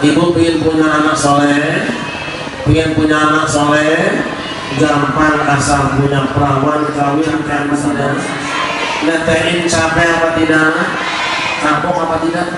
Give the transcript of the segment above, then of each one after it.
Ibu pengen punya anak soleh, pengen punya anak soleh, gampang asal punya perawan kawinkan saja. Ngetein capek apa tidak, kapok apa tidak.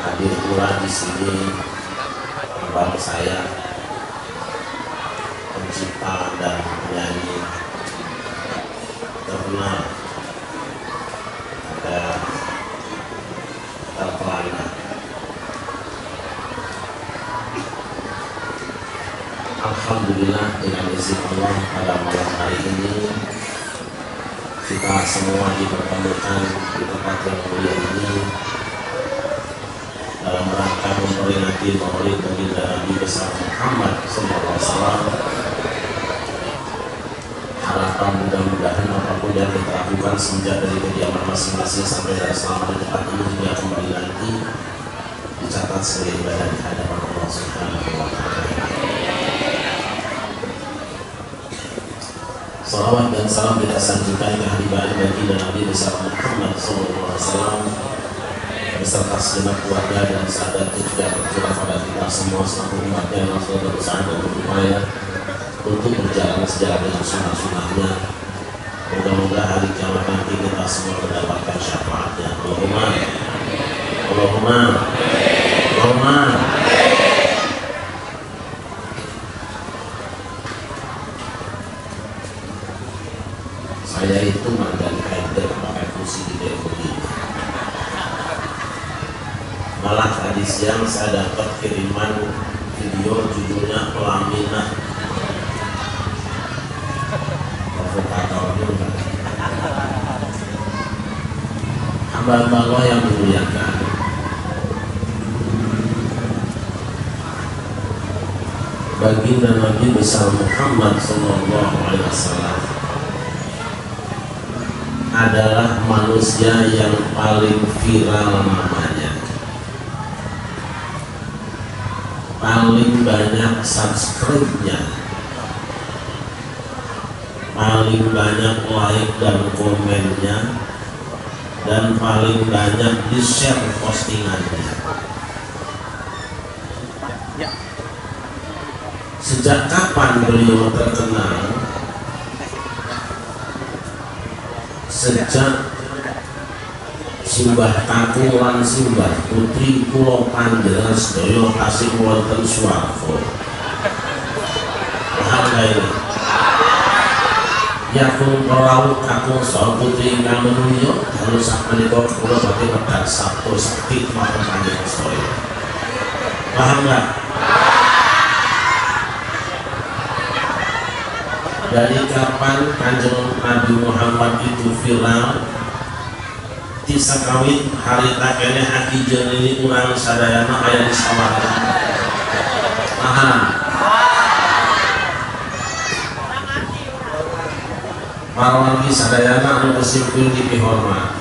Hadir pula di sini abang saya, pencipta dan penyanyi terkenal, ada terpelana. Alhamdulillah, dengan izin Allah pada malam hari ini kita semua dipertemukan di tempat yang mulia ini dalam rangka memperingati Maulid baginda Nabi besar Muhammad SAW. Harapan mudah-mudahan apapun yang kita lakukan semenjak dari kediaman masing-masing sampai dari selama di tempat ini juga kembali nanti dicatat sebagai ibadah di hadapan Allah Subhanahu wa Ta'ala. Salawat dan salam kita sanjungkan ke hadiah baginda Nabi besar Muhammad SAW beserta segenap keluarga dan sahabat yang bercurah pada kita semua selaku umatnya yang selalu berusaha dan berupaya untuk berjalan sejalan dengan sunnah-sunnahnya. Moga-moga hari kiamat nanti kita semua mendapatkan syafaatnya. Allahumma Allahumma Allahumma. Saya itu mantan kader pakai kursi di DPD. Malah tadi siang saya dapat kiriman video judulnya pelaminan. Provokatornya enggak. Hamba-hamba Allah yang dimuliakan, baginda Nabi Nabi besar Muhammad Sallallahu Alaihi Wasallam adalah manusia yang paling viral namanya, paling banyak subscribe-nya, paling banyak like dan komennya, dan paling banyak di-share postingannya. Sejak kapan beliau terkenal? Sejak simbah kakung lan simbah putri kula panjenengan sedaya tasih wonten swarga. Paham gak ini? Yakung perahu kakung saha putri ingkang menulya dalu sapunika kula badhe medal sabtu sakti matur panjenengan sedaya. Paham gak? Dari kapan Kanjeng Nabi Muhammad itu viral? Tisakawin hari takene aki jenili urang sadayana aya di sawarga. Paham? Marwangi sadayana anu bersimpul di pihormat.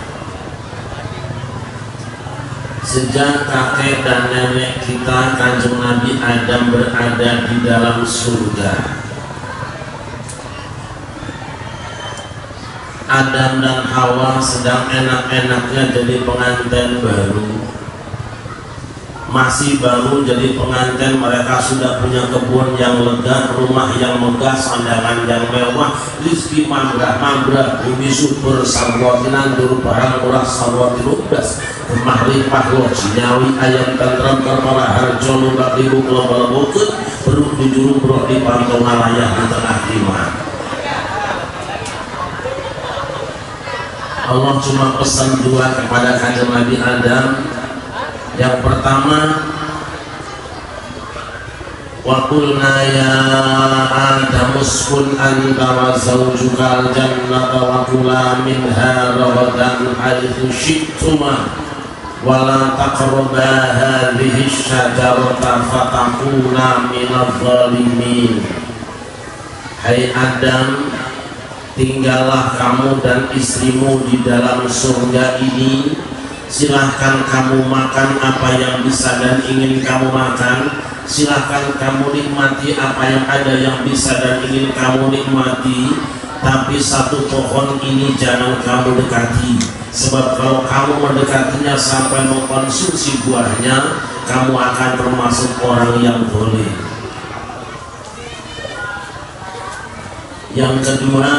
Sejak kakek dan nenek kita Kanjeng Nabi Adam berada di dalam surga, Adam dan Hawa sedang enak-enaknya jadi pengantin baru. Masih baru jadi pengantin, mereka sudah punya kebun yang lega, rumah yang megah, sandangan yang mewah, rizki mambrah, bumi subur, sarwati nandur, barang murah, sarwati ludas, rumah limpah, loji nyawi, ayam tentram, terpala harjo, lumbak ribu, kelobal bukut, beruk di jurung, beruk di pantau ngalayah di tengah iman. Allah cuma pesan dua kepada Kanjeng Nabi Adam. Yang pertama, wa qulna ya Adam uskun anta wa zawjukal jannata wa kula minha ragadan haitsu syi'tuma wa la taqraba hadhihi syajarata fatakuna minadh dhalimin. Hai Adam, tinggallah kamu dan istrimu di dalam surga ini. Silahkan kamu makan apa yang bisa dan ingin kamu makan. Silahkan kamu nikmati apa yang ada yang bisa dan ingin kamu nikmati. Tapi satu pohon ini jangan kamu dekati, sebab kalau kamu mendekatinya sampai mengkonsumsi buahnya, kamu akan termasuk orang yang boleh. Yang kedua,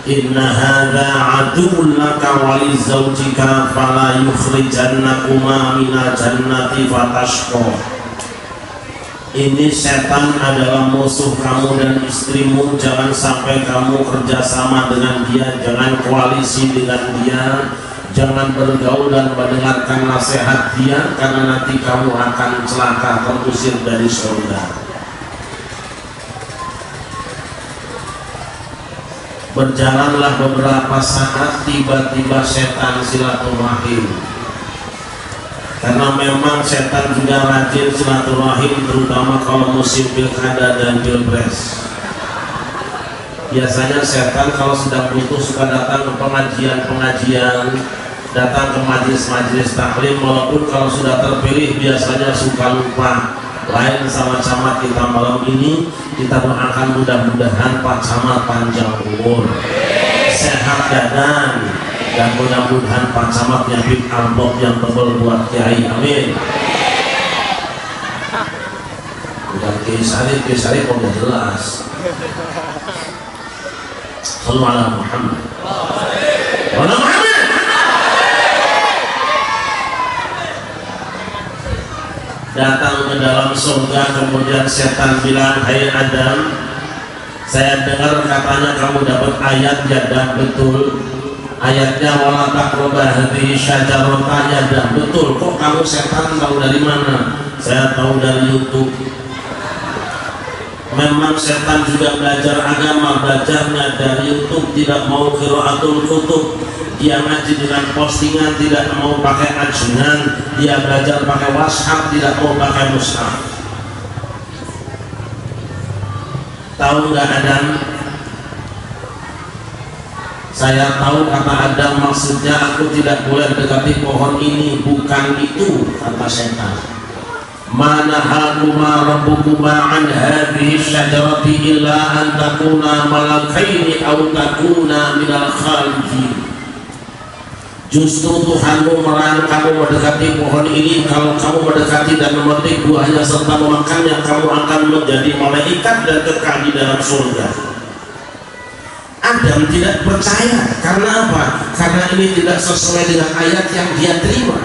inna hadza aduwwun laka wa li zawjika fala yukhrijannakuma minal jannati fatashqa. Ini setan adalah musuh kamu dan istrimu, jangan sampai kamu kerjasama dengan dia, jangan koalisi dengan dia, jangan bergaul dan mendengarkan nasihat dia, karena nanti kamu akan celaka, terusir dari surga. Berjalanlah beberapa saat, tiba-tiba setan silaturahim. Karena memang setan juga rajin silaturahim, terutama kalau musim pilkada dan pilpres. Biasanya setan kalau sedang butuh suka datang ke pengajian-pengajian, datang ke majelis-majelis taklim, walaupun kalau sudah terpilih biasanya suka lupa. Lain sama camat kita malam ini, kita doakan mudah-mudahan Pak Camat panjang umur, sehat badan, dan mudah-mudahan Pak Camat nyabit amplop yang tebal buat kiai, amin. Bukan Kiai Sarip udah jelas. Sallu ala Muhammad. Datang ke dalam surga, kemudian setan bilang, hai Adam, saya dengar katanya kamu dapat ayat, ya dan betul. Ayatnya wala taqraba hadhihi syajarata, ya dan betul. Kok kamu setan tahu dari mana? Saya tahu dari YouTube. Memang setan juga belajar agama, belajarnya dari YouTube, tidak mau qiraatul kutub. Dia ngaji dengan postingan, tidak mau pakai ajunan. Dia belajar pakai WhatsApp, tidak mau pakai mushaf. Tahu nggak Adam? Saya tahu kata Adam maksudnya aku tidak boleh dekati pohon ini, bukan itu kata setan. Mana hakuma rabbukuma an hadhihi syajarati illa an takuna malakaini aw takuna minal khalidin. Justru Tuhanmu melarang kamu mendekati pohon ini. Kalau kamu mendekati dan memetik buahnya serta memakannya, kamu akan menjadi malaikat dan kekal di dalam surga. Adam tidak percaya. Karena apa? Karena ini tidak sesuai dengan ayat yang dia terima.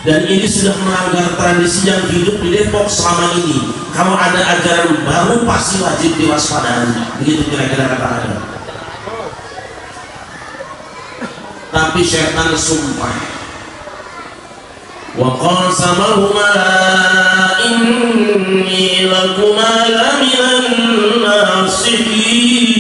Dan ini sudah melanggar tradisi yang hidup di Depok selama ini. Kalau ada ajaran baru pasti wajib diwaspadai. Begitu kira-kira kata Adam. Tapi syaitan sumpah. Wa qasamahuma inni lakuma laminan nasihin.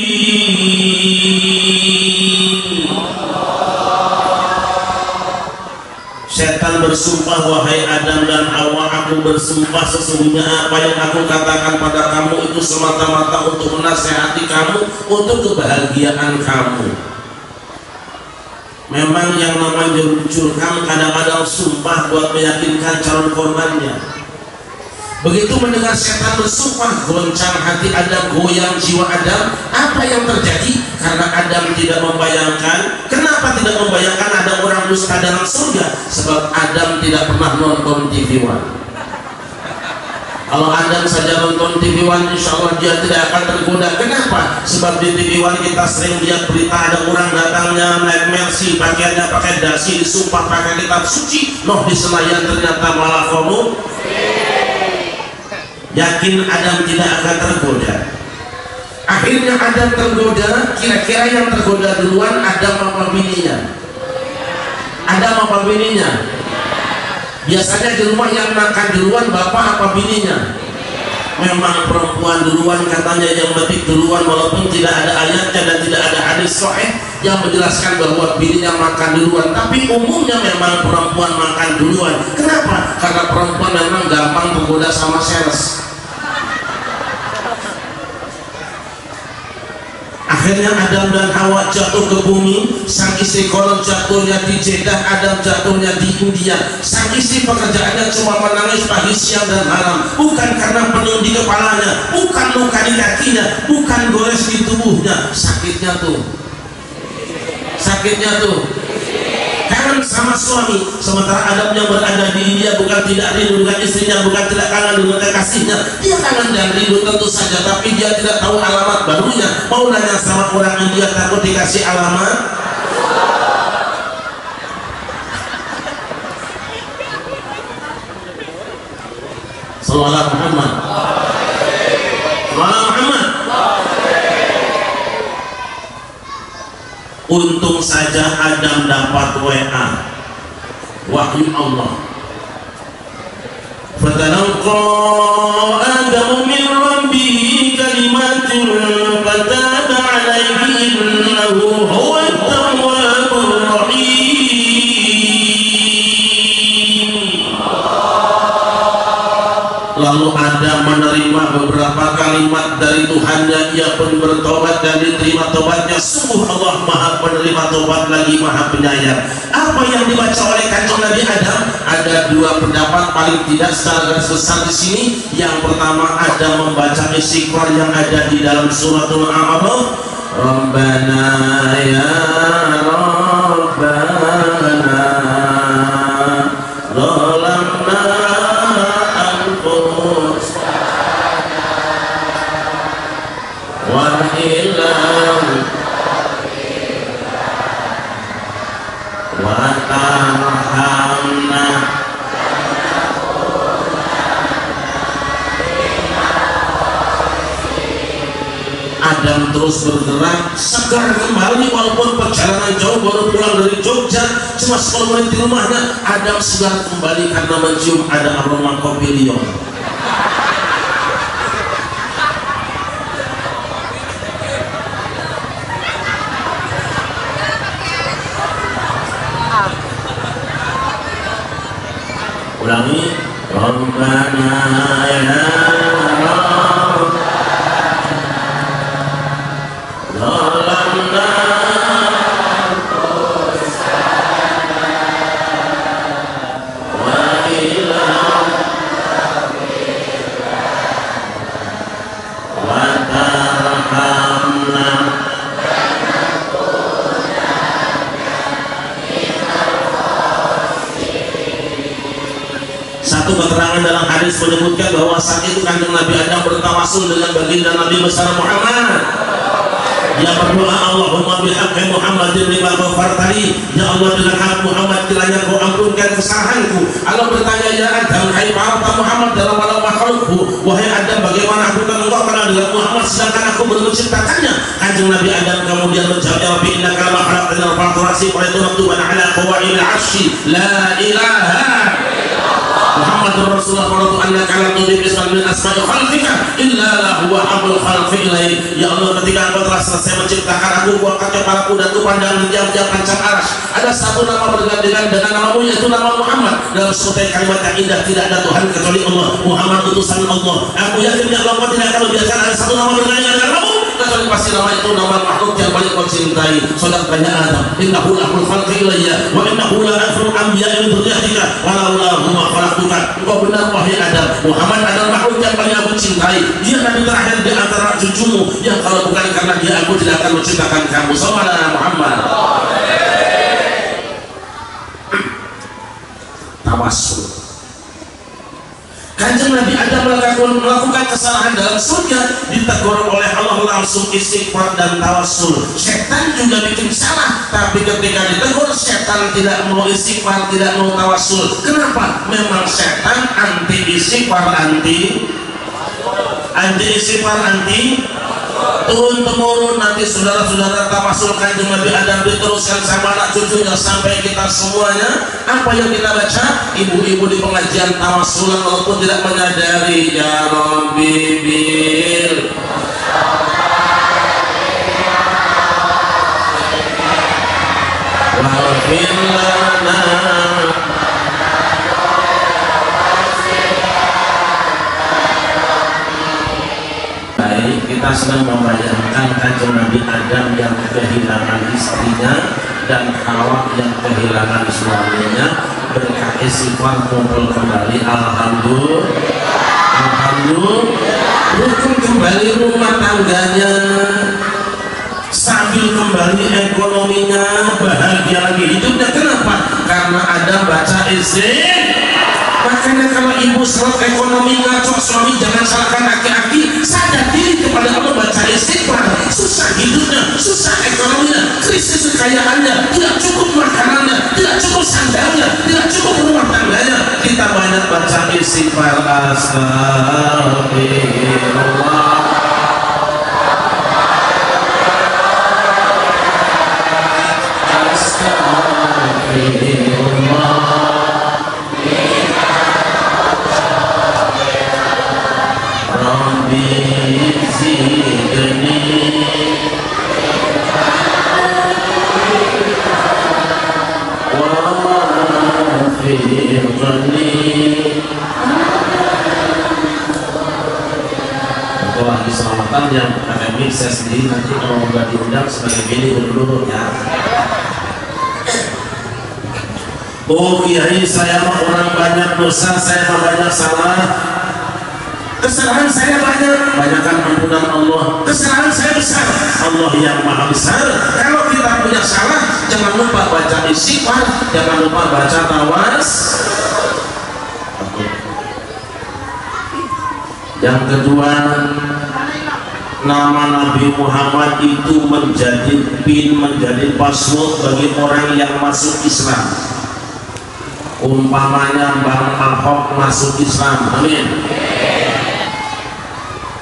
Setan bersumpah, wahai Adam dan Hawa, aku bersumpah sesungguhnya apa yang aku katakan pada kamu itu semata-mata untuk menasihati kamu, untuk kebahagiaan kamu. Memang yang namanya curham kadang-kadang sumpah buat meyakinkan calon korbannya. Begitu mendengar setan bersumpah, goncang hati Adam, goyang jiwa Adam. Apa yang terjadi? Karena Adam tidak membayangkan. Kenapa tidak membayangkan ada orang dusta dalam surga? Sebab Adam tidak pernah nonton TV One. Kalau Adam saja nonton TV One, insya Allah dia tidak akan tergoda. Kenapa? Sebab di TV One kita sering lihat berita ada orang datangnya naik Mercy, pakaiannya pakai dasi, disumpah pakai kitab suci. Noh di Senayan ternyata malah kamu. Yakin Adam tidak akan tergoda. Akhirnya Adam tergoda. Kira-kira yang tergoda duluan Adam apa bininya? Adam apa bininya? Biasanya di rumah yang makan duluan bapak apa bininya? Memang perempuan duluan katanya, yang metik duluan, walaupun tidak ada ayatnya dan tidak ada hadis sahih yang menjelaskan bahwa bininya makan duluan. Tapi umumnya memang perempuan makan duluan. Kenapa? Karena perempuan memang gampang tergoda sama sales. Akhirnya Adam dan Hawa jatuh ke bumi. Sang istri konon jatuhnya di Jeddah, Adam jatuhnya di India. Sang istri pekerjaannya cuma menangis pagi, siang, dan malam. Bukan karena penuh di kepalanya, bukan luka di kakinya, bukan gores di tubuhnya. Sakitnya tuh kangen sama suami. Sementara Adam yang berada di India bukan tidak rindu dengan istrinya, bukan tidak kangen dengan kekasihnya. Dia kangen dan rindu tentu saja, tapi dia tidak tahu alamat barunya. Mau nanya sama orang India, takut dikasih alamat. Sallallahu Muhammad. Sallallahu Muhammad. Untung saja Adam dapat WA wahyu Allah. Fatalaqqa Adamu min rabbihi kalimatin fataba alaihi innahu huwa at-tawwabur rahim. Lalu Adam menerima beberapa kalimat dari Tuhannya, ia pun bertobat dan diterima tobatnya. Sungguh Allah Maha penerima tobat lagi Maha penyayang. Apa yang dibaca oleh kanjeng Nabi Adam? Ada dua pendapat paling tidak secara garis besar di sini. Yang pertama, Adam membaca istighfar yang ada di dalam suratul A'raf. Rabbana ya Rabbana zalamna wa ilam wa tarhamna. Adam terus bergerak, segar kembali walaupun perjalanan jauh, baru pulang dari Jogja cuma 10 menit di rumahnya. Adam segar kembali karena mencium ada aroma kopi liong. Ulangi. Rabbana ya Rabbana tawasul dengan baginda Nabi besar Muhammad. Dia berdoa, Allahumma bihaqqi Muhammadin lima ghafartali, ya Allah dengan hak Muhammad kiranya kau ampunkan kesalahanku. Allah bertanya, ya Adam, hai Muhammad Muhammad dalam alam makhlukku, wahai Adam bagaimana aku kan engkau kenal dengan Muhammad sedangkan aku belum menciptakannya. Kanjeng Nabi Adam kemudian menjawab, ya Rabbi innaka lama khalaqtanal fatrasi wa maktuban ala qawaimil arsy la ilaha Muhammadur Rasulullah wa annaka la tudhi bismil min asma'i khalqika illa la huwa abul khalqi ilaih. Ya Allah, ketika engkau telah selesai menciptakan aku, angkat kepalaku dan ku pandang di jam-jam pancang arsy, ada satu nama bergandengan dengan namamu, yaitu nama Muhammad. Dalam suatu kalimat yang indah, tidak ada Tuhan kecuali Allah, Muhammad utusan Allah. Aku yakin ya Allah tidak akan membiarkan ada satu nama bergandengan dengan namamu kecuali pasti nama itu nama makhluk yang paling kau cintai. Saudara Adam, innahu lahul khalqi ilayya wa innahu la akhiru anbiya'i min dzurriyyatika wa laula huma khalaqtuka. Engkau benar wahai Adam, Muhammad adalah makhluk yang paling aku cintai. Dia nabi terakhir di antara cucumu yang kalau bukan karena dia aku tidak akan menciptakan kamu. Sallallahu Muhammad. Tawassul. Kanjeng Nabi Adam melakukan kesalahan dalam surga, ditegur oleh Allah, langsung istighfar dan tawassul. Setan juga bikin salah, tapi ketika ditegur setan tidak mau istighfar, tidak mau tawassul. Kenapa? Memang setan anti istighfar, anti istighfar, anti turun temurun. Nanti saudara-saudara tawassul Kanjeng Nabi Adam diteruskan sama anak cucunya sampai kita semuanya. Apa yang kita baca? Ibu-ibu di pengajian tawassulan walaupun tidak menyadari, ya Rabbi bil waghfir lana. Kita sedang membayangkan Kanjeng Nabi Adam yang kehilangan istrinya dan Hawa yang kehilangan suaminya, berkat istighfar kumpul kembali. Alhamdulillah, rukun kembali rumah tangganya, stabil kembali ekonominya, bahagia lagi hidupnya. Kenapa? Karena Adam baca istighfar. Makanya kalau ibu serot ekonomi ngaco suami, jangan salahkan aki-aki, sadar diri kepada Allah, baca istighfar. Susah hidupnya, susah ekonominya, krisis kekayaannya, tidak cukup makanannya, tidak cukup sandalnya, tidak cukup rumah tangganya. Kita banyak baca istighfar. Astagfirullah. Keselamatan yang akademik saya sendiri nanti kalau nggak diundang sebagai gini dulu ya. Oh kiai, saya mah orang banyak dosa, saya mah banyak salah. Kesalahan saya banyakkan ampunan Allah. Kesalahan saya besar, Allah yang maha besar. Kalau kita punya salah, jangan lupa baca istighfar, jangan lupa baca tawas. Yang kedua, nama Nabi Muhammad itu menjadi pin, menjadi password bagi orang yang masuk Islam. Umpamanya Bang Ahok masuk Islam, amin.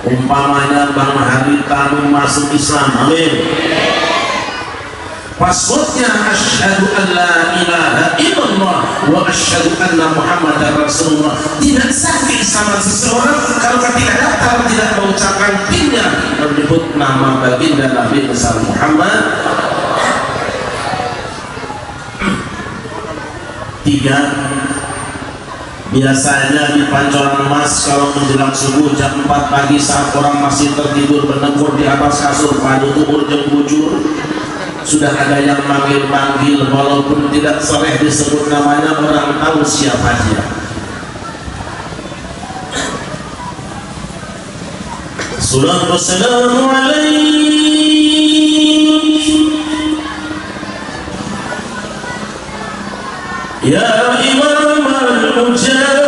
Umpamanya Bang Haritanu masuk Islam, amin. Passwordnya asyhadu an la ilaha illallah wa asyhadu anna Muhammadar Rasulullah. Tidak sah keislaman seseorang kalau ketika daftar tidak mengucapkan pinnya menyebut nama baginda Nabi besar Muhammad. Tiga, biasanya di Pancoran Mas kalau menjelang subuh jam 4 pagi saat orang masih tertidur menengkur di atas kasur padu umur jam bujur, sudah ada yang manggil-manggil walaupun tidak shareh disebut namanya, orang tahu siapa dia. Salatu wassalamu alaihi ya imam al-mujahidin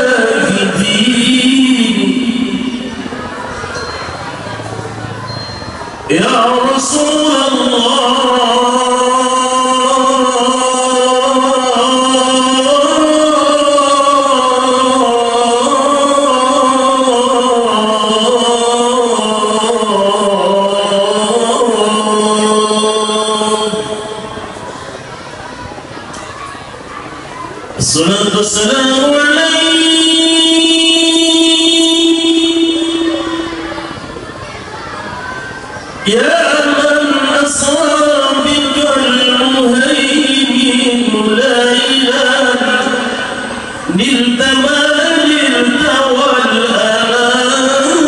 Ya Rasulullah, Assalatu wassalamu alaihi ya man asabikal muhaymin la ilaha nilta ma nilta wal anam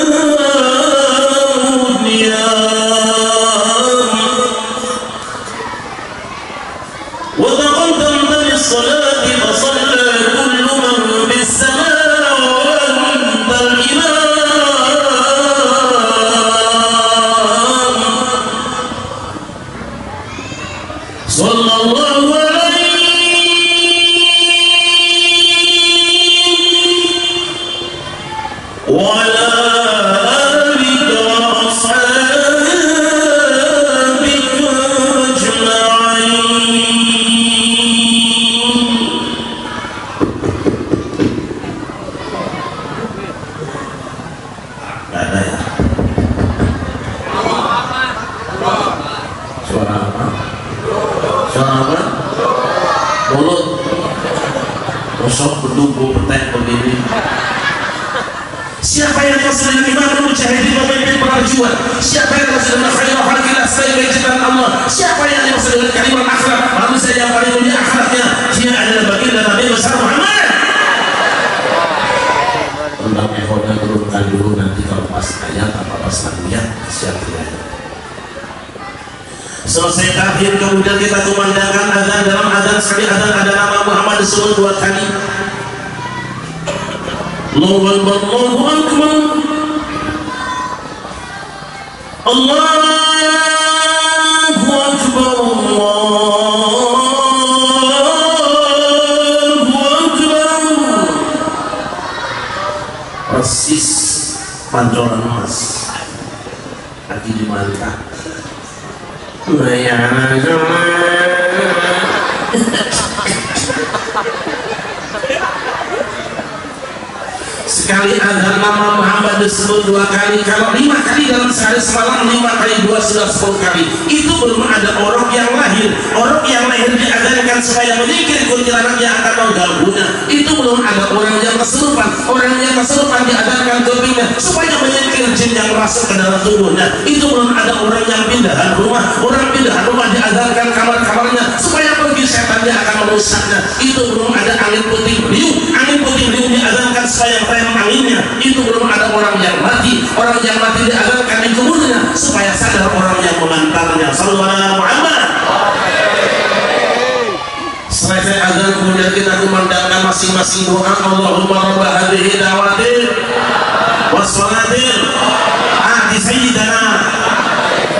wa taqaddamta bis-salati fasalla kullu man bis-samaa wa anta al-imam sallallahu alaihi wa ala alika wa ashabika ajma'in. Gak ada ya? Suara apa? Suara apa? Mulut gosok berdumbu petek begini. Siapa yang masih dengan imam mujahidin memimpin perjuangan? Siapa yang masih dengan khairul khalqillah sebagai ciptaan Allah? Siapa yang masih dengan kalimat akhlak manusia yang paling mulia akhlaknya? Dia adalah baginda Nabi besar Muhammad. Tentang ehoda turunkan dulu nanti kalau pas ayat apa pas ayat siap tidak. Selesai tahiyat kemudian kita kumandangkan azan. Dalam azan sekali azan ada nama Muhammad disebut 2 kali. Allahu Akbar, Allahu Akbar, Allahu Akbar, Allahu Akbar. Persis pancoran emas lagi dimantap. Sekali azan nama Muhammad disebut 2 kali. Kalau 5 kali dalam sehari semalam, 5 kali 2 sudah 10 kali. Itu belum ada orang yang lahir. Orang yang lahir diazankan supaya menyingkir kuntilanak yang akan mengganggunya. Itu belum ada orang yang kesurupan. Orang yang kesurupan diazankan kupingnya supaya menyingkir jin yang masuk ke dalam tubuhnya. Itu belum ada orang yang pindahan rumah. Orang pindahan rumah diazankan kamar-kamarnya supaya pergi setan yang akan merusaknya. Itu belum ada angin puting beliung. Angin puting beliung diazankan supaya rem anginnya. Itu belum ada orang yang mati. Orang yang mati diazankan di kuburnya supaya sadar orang yang mengantarnya. Sallallahu alaihi Muhammad. Selesai azan kemudian kita kumandangkan masing-masing doa. Allahumma rabb hadhihi da'watin wassalatin ati sayyidana.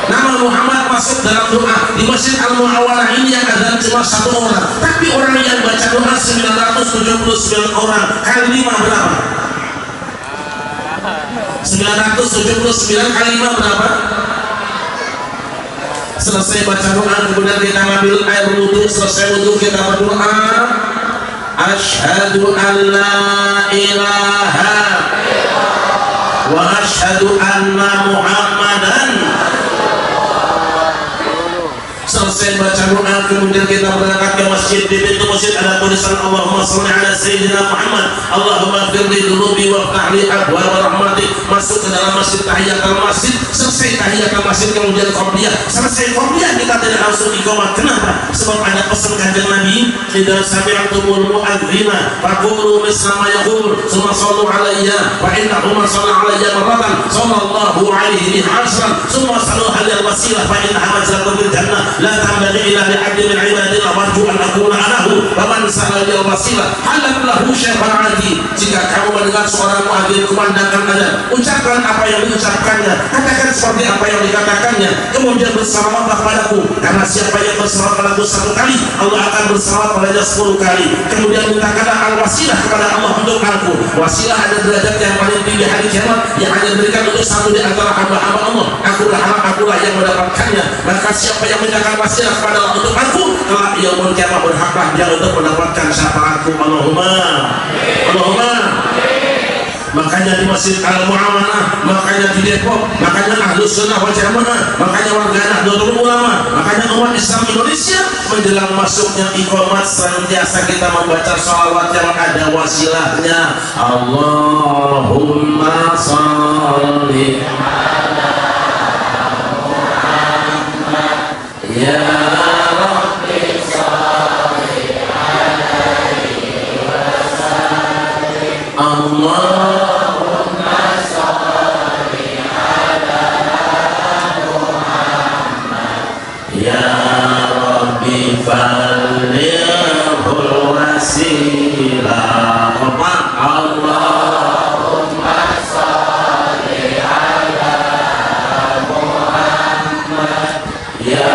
Nama Muhammad masuk dalam doa. Di Masjid Al-Mu'awalah ini yang azan cuma 1 orang, tapi orang yang baca doa 979 orang. Kali 5 berapa? 979 kali 5 berapa? Selesai baca doa kemudian kita ambil air wudhu. Selesai wudhu kita berdoa, asyhadu an la ilaha wa asyhadu anna Muhammadan. Selesai baca doa kemudian kita berangkat ke masjid. Di pintu masjid ada tulisan Allahumma shalli ala sayyidina Muhammad, Allahumma firli dhunubi wa ftahli abwaab rahmatik. Masuk ke dalam masjid, tahiyatul masjid. Selesai tahiyatul masjid kemudian qobliyah. Selesai qobliyah kita tidak langsung iqamah. Kenapa? Sebab ada pesan kanjeng Nabi, idza sami'tumul mu'adzina faqulu misla ma yaqul tsumma shallu alayya fa innahu man shalla alayya marratan sallallahu alaihi hasan tsumma sallu alal wasilah fa innaha manzilatun fil jannah la tambagi ila li abdi min ibadillah warju an akuna anahu wa man sa'ala bil wasilah halat lahu syafaati. Jika kamu mendengar suara muadzin kumandangkan azan, ucapkan apa yang diucapkannya, katakan seperti apa yang dikatakannya, kemudian bersalawatlah padaku, karena siapa yang bersalawat padaku 1 kali, Allah akan bersalawat padanya 10 kali. Kemudian mintakanlah al-wasilah kepada Allah untuk aku. Wasilah ada derajat yang paling tinggi hari kiamat yang hanya diberikan untuk 1 di antara hamba-hamba Allah. Akulah yang yang mendapatkannya. Maka siapa yang menjaga wasilah kepada Allah untuk aku, kelak yaumul kiamah berhaklah dia untuk mendapatkan syafaatku. Allahumma. Makanya di Masjid Al-Mu'amanah, makanya di Depok, makanya Ahlus Sunnah wal Jamaah, makanya warga Nahdlatul Ulama, makanya umat Islam Indonesia menjelang masuknya iqamat senantiasa kita membaca sholawat yang ada wasilahnya. Allahumma sholli ala Muhammad ya Rabbi sholli alaihi wasallim. Allahumma sholli ala Muhammad ya Rabbi ballighul wasilah. Allahumma sholli ala Muhammad ya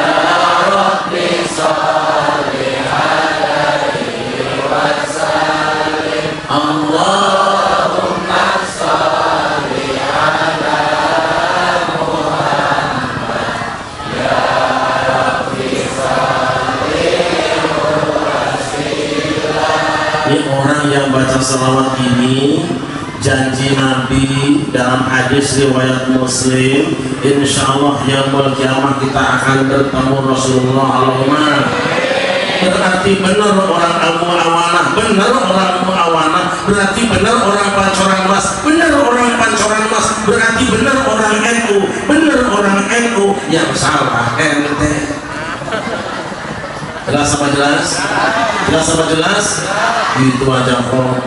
Rabbi sholli alaihi wasallim. Allahumma sholli ala Muhammad ya Rabbi ballighul wasilah. Ini orang yang baca selawat ini janji Nabi dalam hadis riwayat Muslim, insya Allah yaumul kiamah kita akan bertemu Rasulullah. Allahumma. Berarti benar orang al-mu'awanah, benar orang mu'awanah, berarti benar orang Pancoran Mas, benar orang Pancoran Mas, berarti benar orang NU, benar orang NU, yang salah ente. Jelas apa jelas? Jelas apa jelas? Itu aja kok.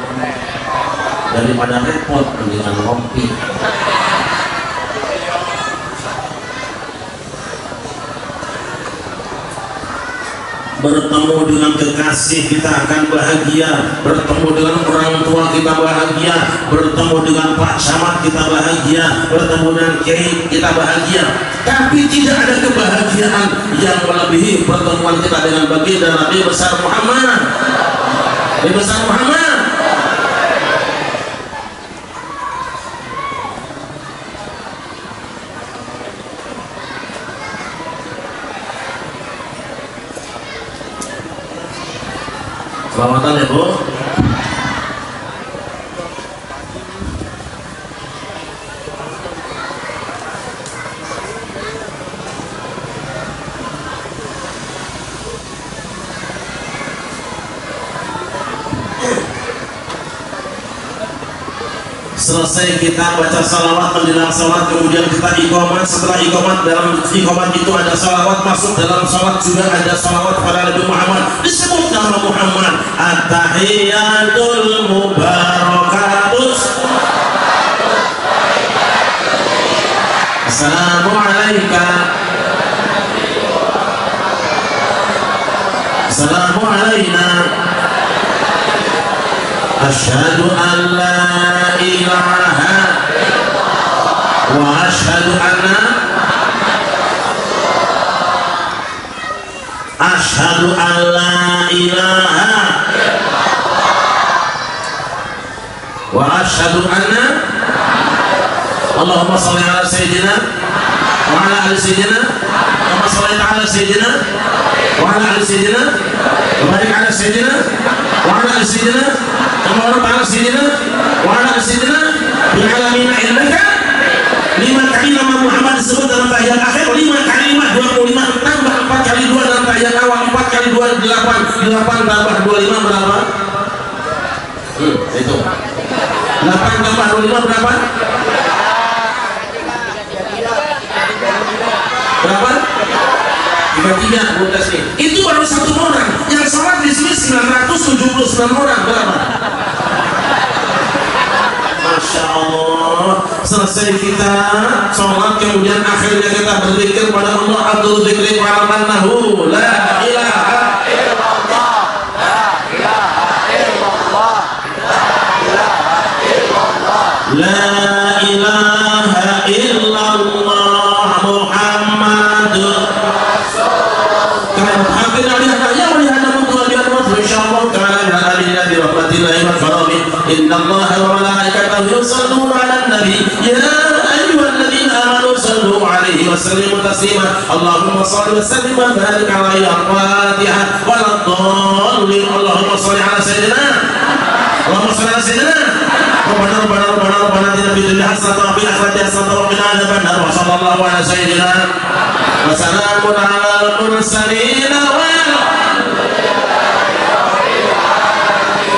Daripada repot mendingan ngopi. Bertemu dengan kekasih kita akan bahagia, bertemu dengan orang tua kita bahagia, bertemu dengan Pak Camat kita bahagia, bertemu dengan Kiai kita bahagia. Tapi tidak ada kebahagiaan yang melebihi pertemuan kita dengan baginda Nabi besar Muhammad. Nabi besar Muhammad. Selamatan ya Bu. Selesai kita baca salawat menjelang salat, kemudian kita iqamat. Setelah iqamat, dalam iqamat itu ada salawat, masuk dalam salat juga ada salawat pada Nabi Muhammad. Disebut nama Muhammad. At-tahiyatul mubarakatus. Assalamualaikum. Assalamualaikum. Asyhadu an la ilaha wa asyhadu anna asyhadu an la ilaha wa asyhadu anna. Allahumma shalli ala sayyidina wa ala ali sayyidina kama shallaita ala sayyidina wa ala ali sayyidina wa barik ala sayyidina wa ala ali sayyidina kama barakta ala sayyidina wa ala ali sayyidina bil alamin innaka. 5 kali nama Muhammad disebut dalam tahiyat akhir, 5 kali 5 25, tambah 4 kali 2 dalam tahiyat awal, 4 kali 2 8, 8 tambah 25 berapa? Itu 8 tambah 25 berapa? Berapa? 33 Bu Tasmi. Itu baru satu orang. Yang sholat di sini 979 orang. Berapa? Masya Allah. Selesai kita sholat, kemudian akhirnya kita berzikir pada Allah. Abdul zikri wa'alamannahu la ilaha illallah, la ilaha illallah, la ilaha illallah Muhammadur Rasulullah. Kan akhirnya lihatnya melihat insyaallah ta'ala alina bi rahmatillahi wa karamihi. Innallaha wa malaikatahu yusalluna 'alan nabi ya ayyuhalladzina amanu sallu 'alaihi wa sallim taslima. Allahumma shalli wa sallim wa barik alaihi. Al-Fatihah waladdallin. Allahumma shalli ala sayyidina. Allahumma shalli ala sayyidina. Rabbana atina fid dunya hasanatan wa fil akhirati hasanatan wa qina adzabannar. Wa sallallahu ala sayyidina wa salamun alal mursalin.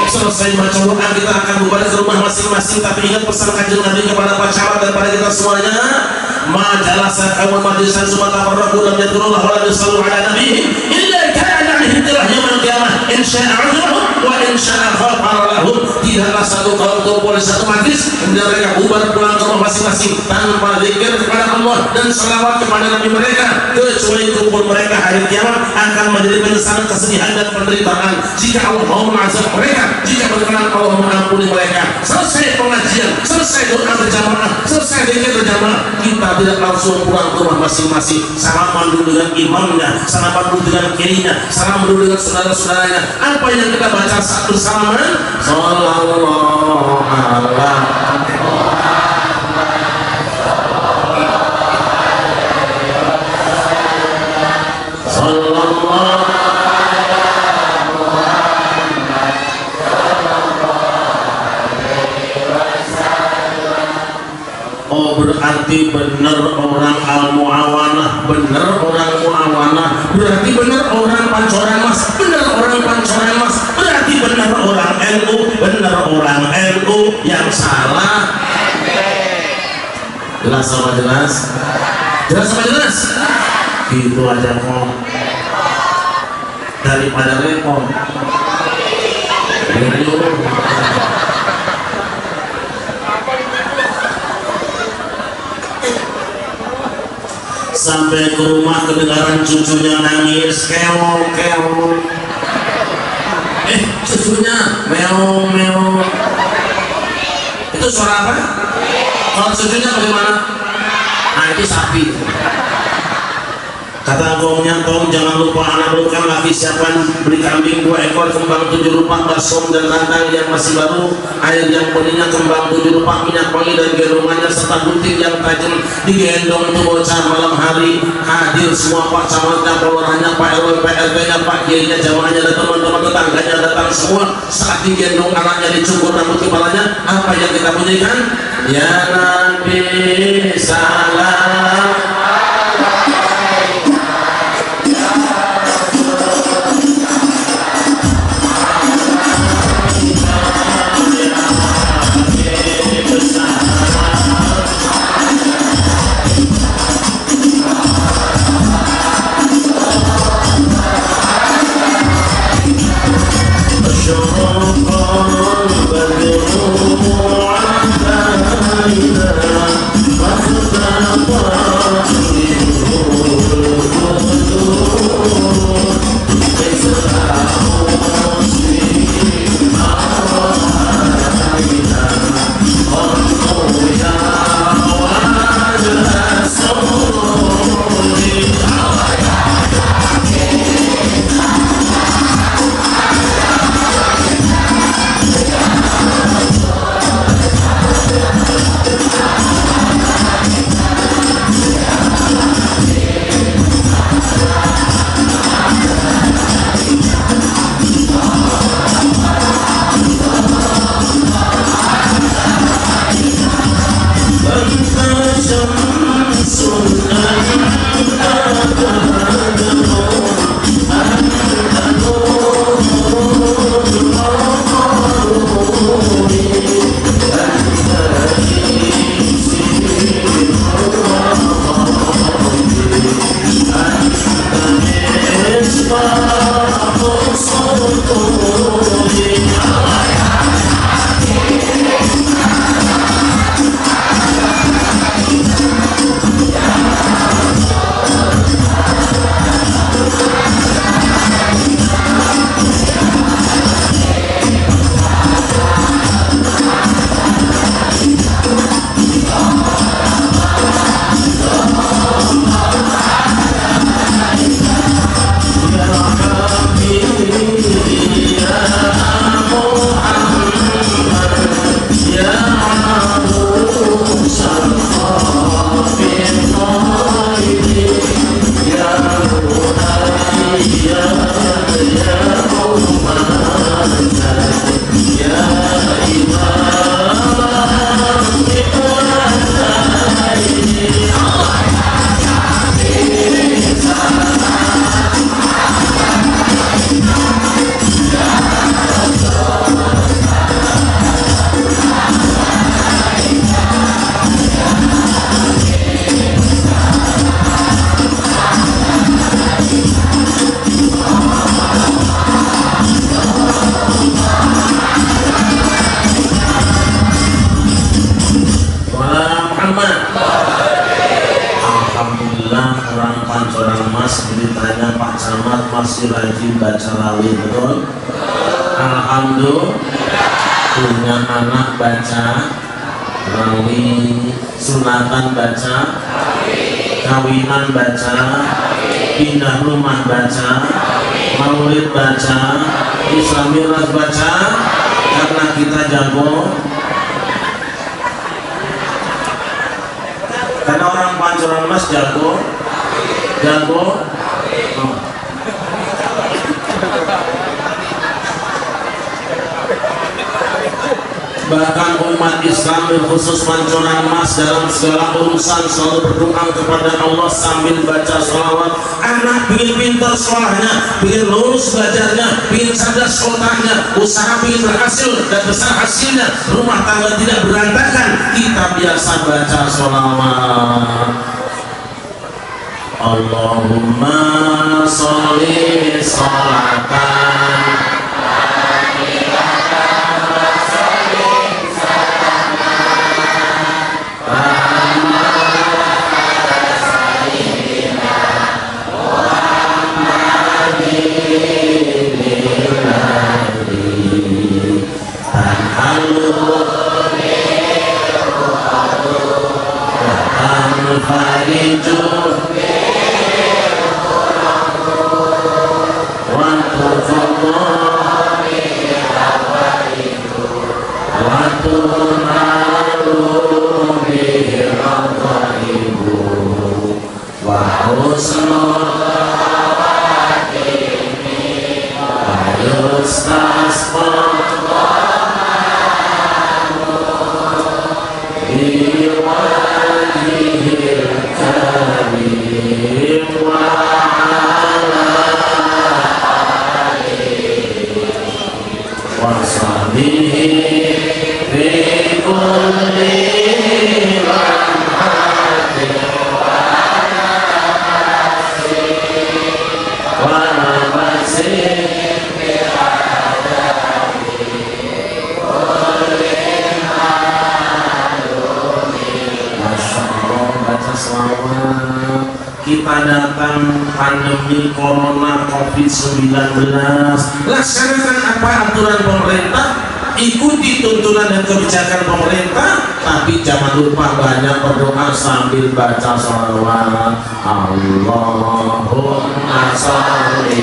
Selesai baca doa kita akan kembali ke rumah masing-masing, tapi ingat pesan kanjeng Nabi kepada para sahabat dan pada kita semuanya, ma jalasa qaumun majlisan summa tafarraqu lam yadhkurullah wa lam yusallu ala nabiyyin illa kana alaihim tirah yaumil qiyamah in syaa'a 'azabahum wa in syaa'a ghafara lahum. Tidaklah satu kaum kumpul di satu majlis kemudian mereka bubar pulang ke rumah masing-masing tanpa zikir kepada Allah dan salawat kepada Nabi mereka, kecuali kumpul mereka hari kiamat akan menjadi penyesalan, kesedihan dan penderitaan. Jika Allah mau mengazab mereka, jika berkenan Allah mengampuni mereka. Selesai pengajian, selesai doa berjamaah, selesai zikir berjamaah, kita tidak langsung pulang ke rumah masing-masing. Salaman dulu dengan imamnya, salaman dulu dengan kiainya, salaman dulu dengan saudara-saudaranya. Apa yang kita baca saat bersalaman? Sallallahu alaihi berarti benar orang al-muawanah, benar orang muawanah, berarti benar orang pancoran mas, benar orang pancoran mas, berarti benar orang NU, benar orang NU, yang salah jelas sama jelas, jelas sama jelas, gitu aja kok, daripada repot. Sampai ke rumah kedengaran cucunya nangis keong keong, cucunya meong meong. Itu suara apa? Kalau cucunya bagaimana? Nah itu sapi. Kata gongnya, tong jangan lupa anak bukan lagi siapkan beli kambing 2 ekor, kembang 7 rupak, baskom dan rantang yang masih baru, air yang benihnya, kembang 7 rupak, minyak wangi dan gendongannya serta gunting yang tajam digendong tuh bocah malam hari. Hadir semua Pak Camatnya, Kelurahannya, Pak RW, Pak RT-nya, Pak Kiainya, jamaahnya dan teman-teman tetangganya datang semua. Saat digendong anaknya dicukur rambut kepalanya, apa yang kita bunyikan? Ya Nabi salam. Pancoran Mas beritanya Pak Camat masih rajin baca rawi, betul? Alhamdulillah punya anak baca rawi, sunatan baca, kawinan baca, pindah rumah baca, maulid baca, Islamiras baca, karena kita jago. Karena orang Pancoran Mas jago. Bahkan umat Islam khusus Pancoran Mas dalam segala urusan selalu berdoa kepada Allah sambil baca sholawat. Anak ingin pintar sekolahnya, ingin lulus belajarnya, ingin cerdas otaknya, usaha ingin berhasil dan besar hasilnya, rumah tangga tidak berantakan, kita biasa baca sholawat. Allahumma sholli sholatan kita datang pandemi corona COVID-19, laksanakan apa aturan pemerintah, ikuti tuntunan dan kebijakan pemerintah, tapi jangan lupa banyak berdoa sambil baca sholawat. Allahumma sholli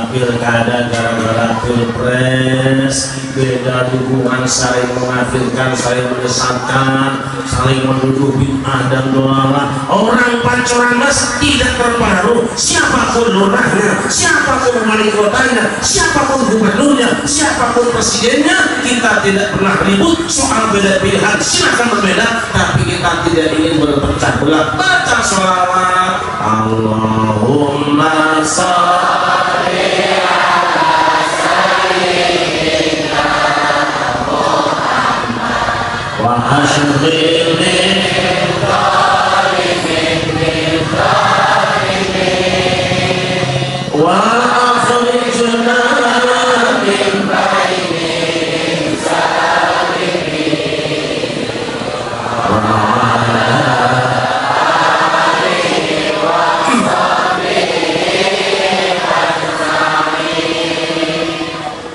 pilkada, gara-gara pilpres, beda dukungan, saling mengafirkan, saling menyesatkan, saling menuduh bid'ah dan dolalah. Orang Pancoran Mas tidak terpengaruh siapapun lurahnya, siapapun wali kotanya, siapapun gubernurnya, siapapun presidennya. Kita tidak pernah ribut soal beda pilihan, silakan berbeda, tapi kita tidak ingin berpecah belah. Baca sholawat Allahumma sholli wa ashghilni wa akhrijna min baini salimin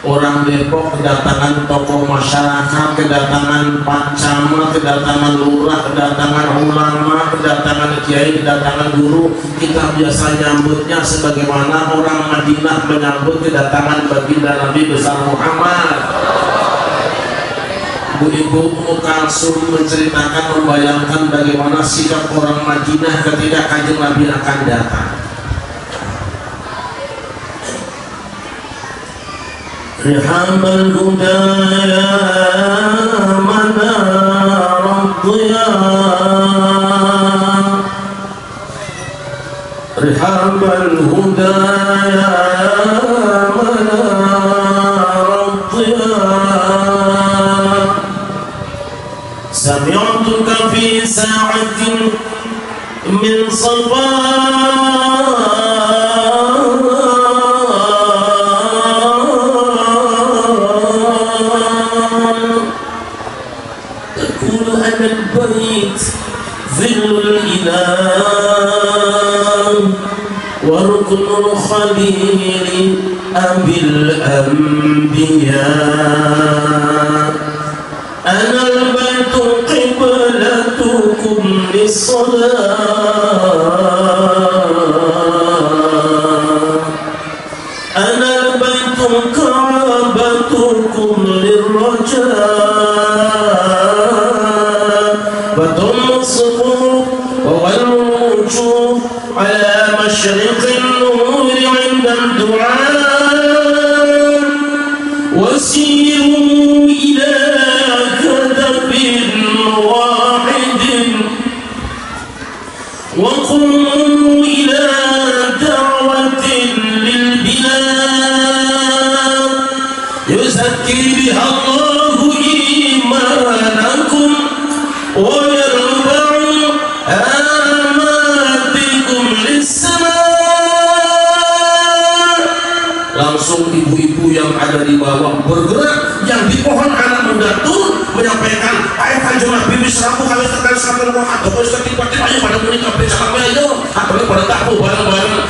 orang Depok kedatangan tokoh masyarakat, kedatangan Pak Camat, kedatangan lurah, kedatangan ulama, kedatangan kiai, kedatangan guru. Kita biasa nyambutnya sebagaimana orang Madinah menyambut kedatangan baginda Nabi besar Muhammad. ibu-ibu Ummu Kalsum menceritakan, membayangkan bagaimana sikap orang Madinah ketika Kanjeng Nabi akan datang. Rihabal huda ya manar ad-diya, Rihabal huda ya manar ad-diya, sami'tuka fi sa'atin min sabah البيت ظل الإله وركن الخليل أبي الأنبياء، أنا البيت قبلتكم للصلاة، أنا البيت كعبتكم للرجاء، وضم الصفوف والوجوه على مشرق النور عند الدعاء، وسيروا إلى كتب واحد وقوموا إلى دعوة للبلاد يزكي بها الله إيمانكم ويرفع آماتكم للسماء. Langsung ibu-ibu yang ada di bawah bergerak, yang di pohon anak muda tuh menyampaikan, ayo Kanjeng Nabi diserapu kali tekan sampai rumah atau bisa tiba-tiba ayo pada menikah bersama ayo atau pada tahu bareng-bareng.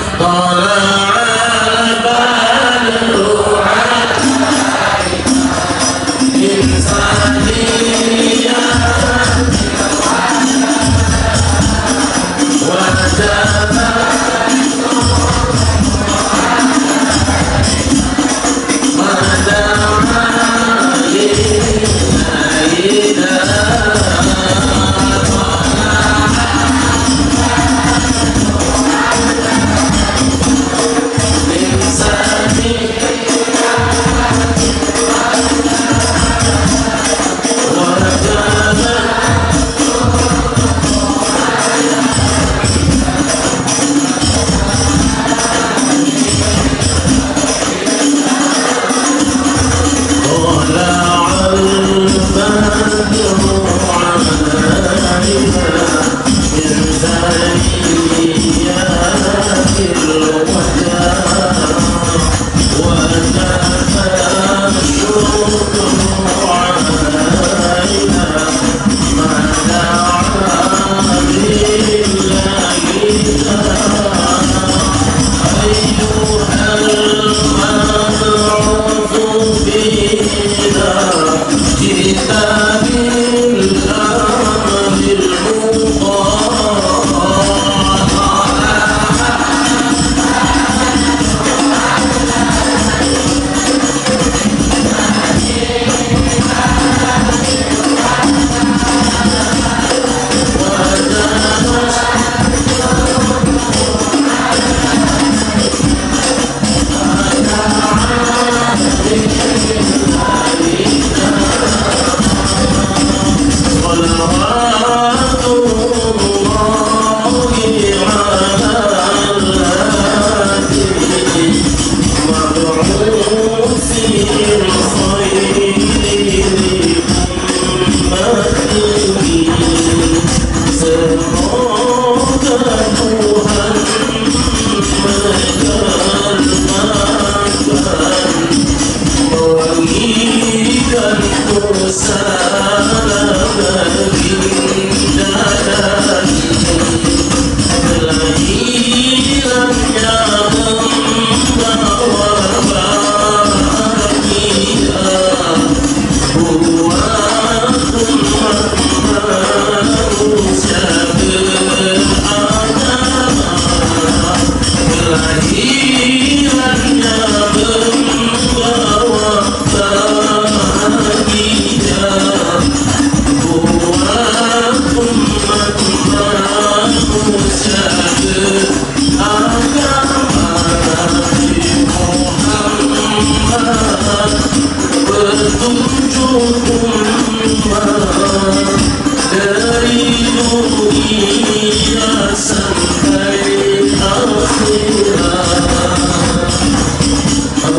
dunia sampai akhirat,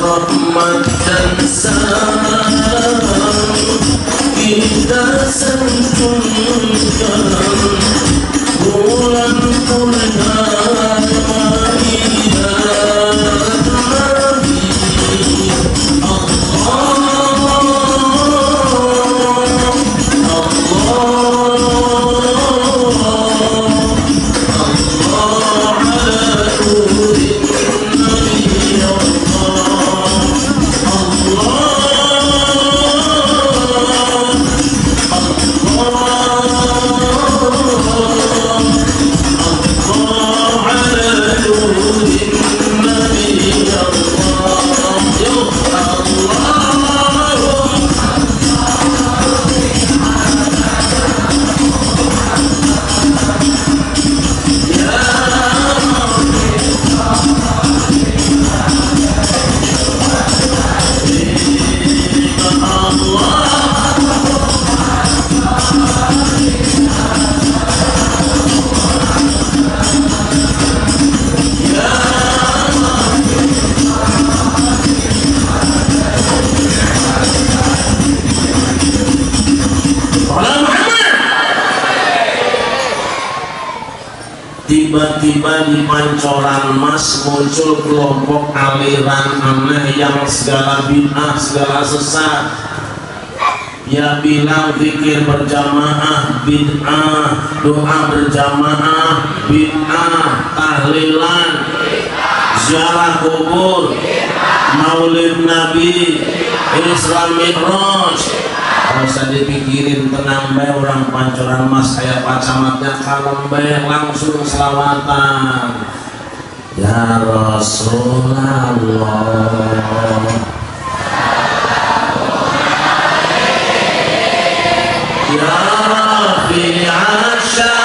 rahmat dan salam kita sanjungkan bulan purnama tiba-tiba di Pancoran Mas muncul kelompok aliran aneh yang segala bid'ah, segala sesat. Ya bilang zikir berjamaah bid'ah, doa berjamaah bid'ah, tahlilan, ziarah kubur, maulid Nabi, Isra Mi'raj. Kalau usah dipikirin, tenang bae orang Pancoran Mas kayak pacamatnya kalem bae, langsung selawatan. Ya Rasulullah, ya Rafi Asyari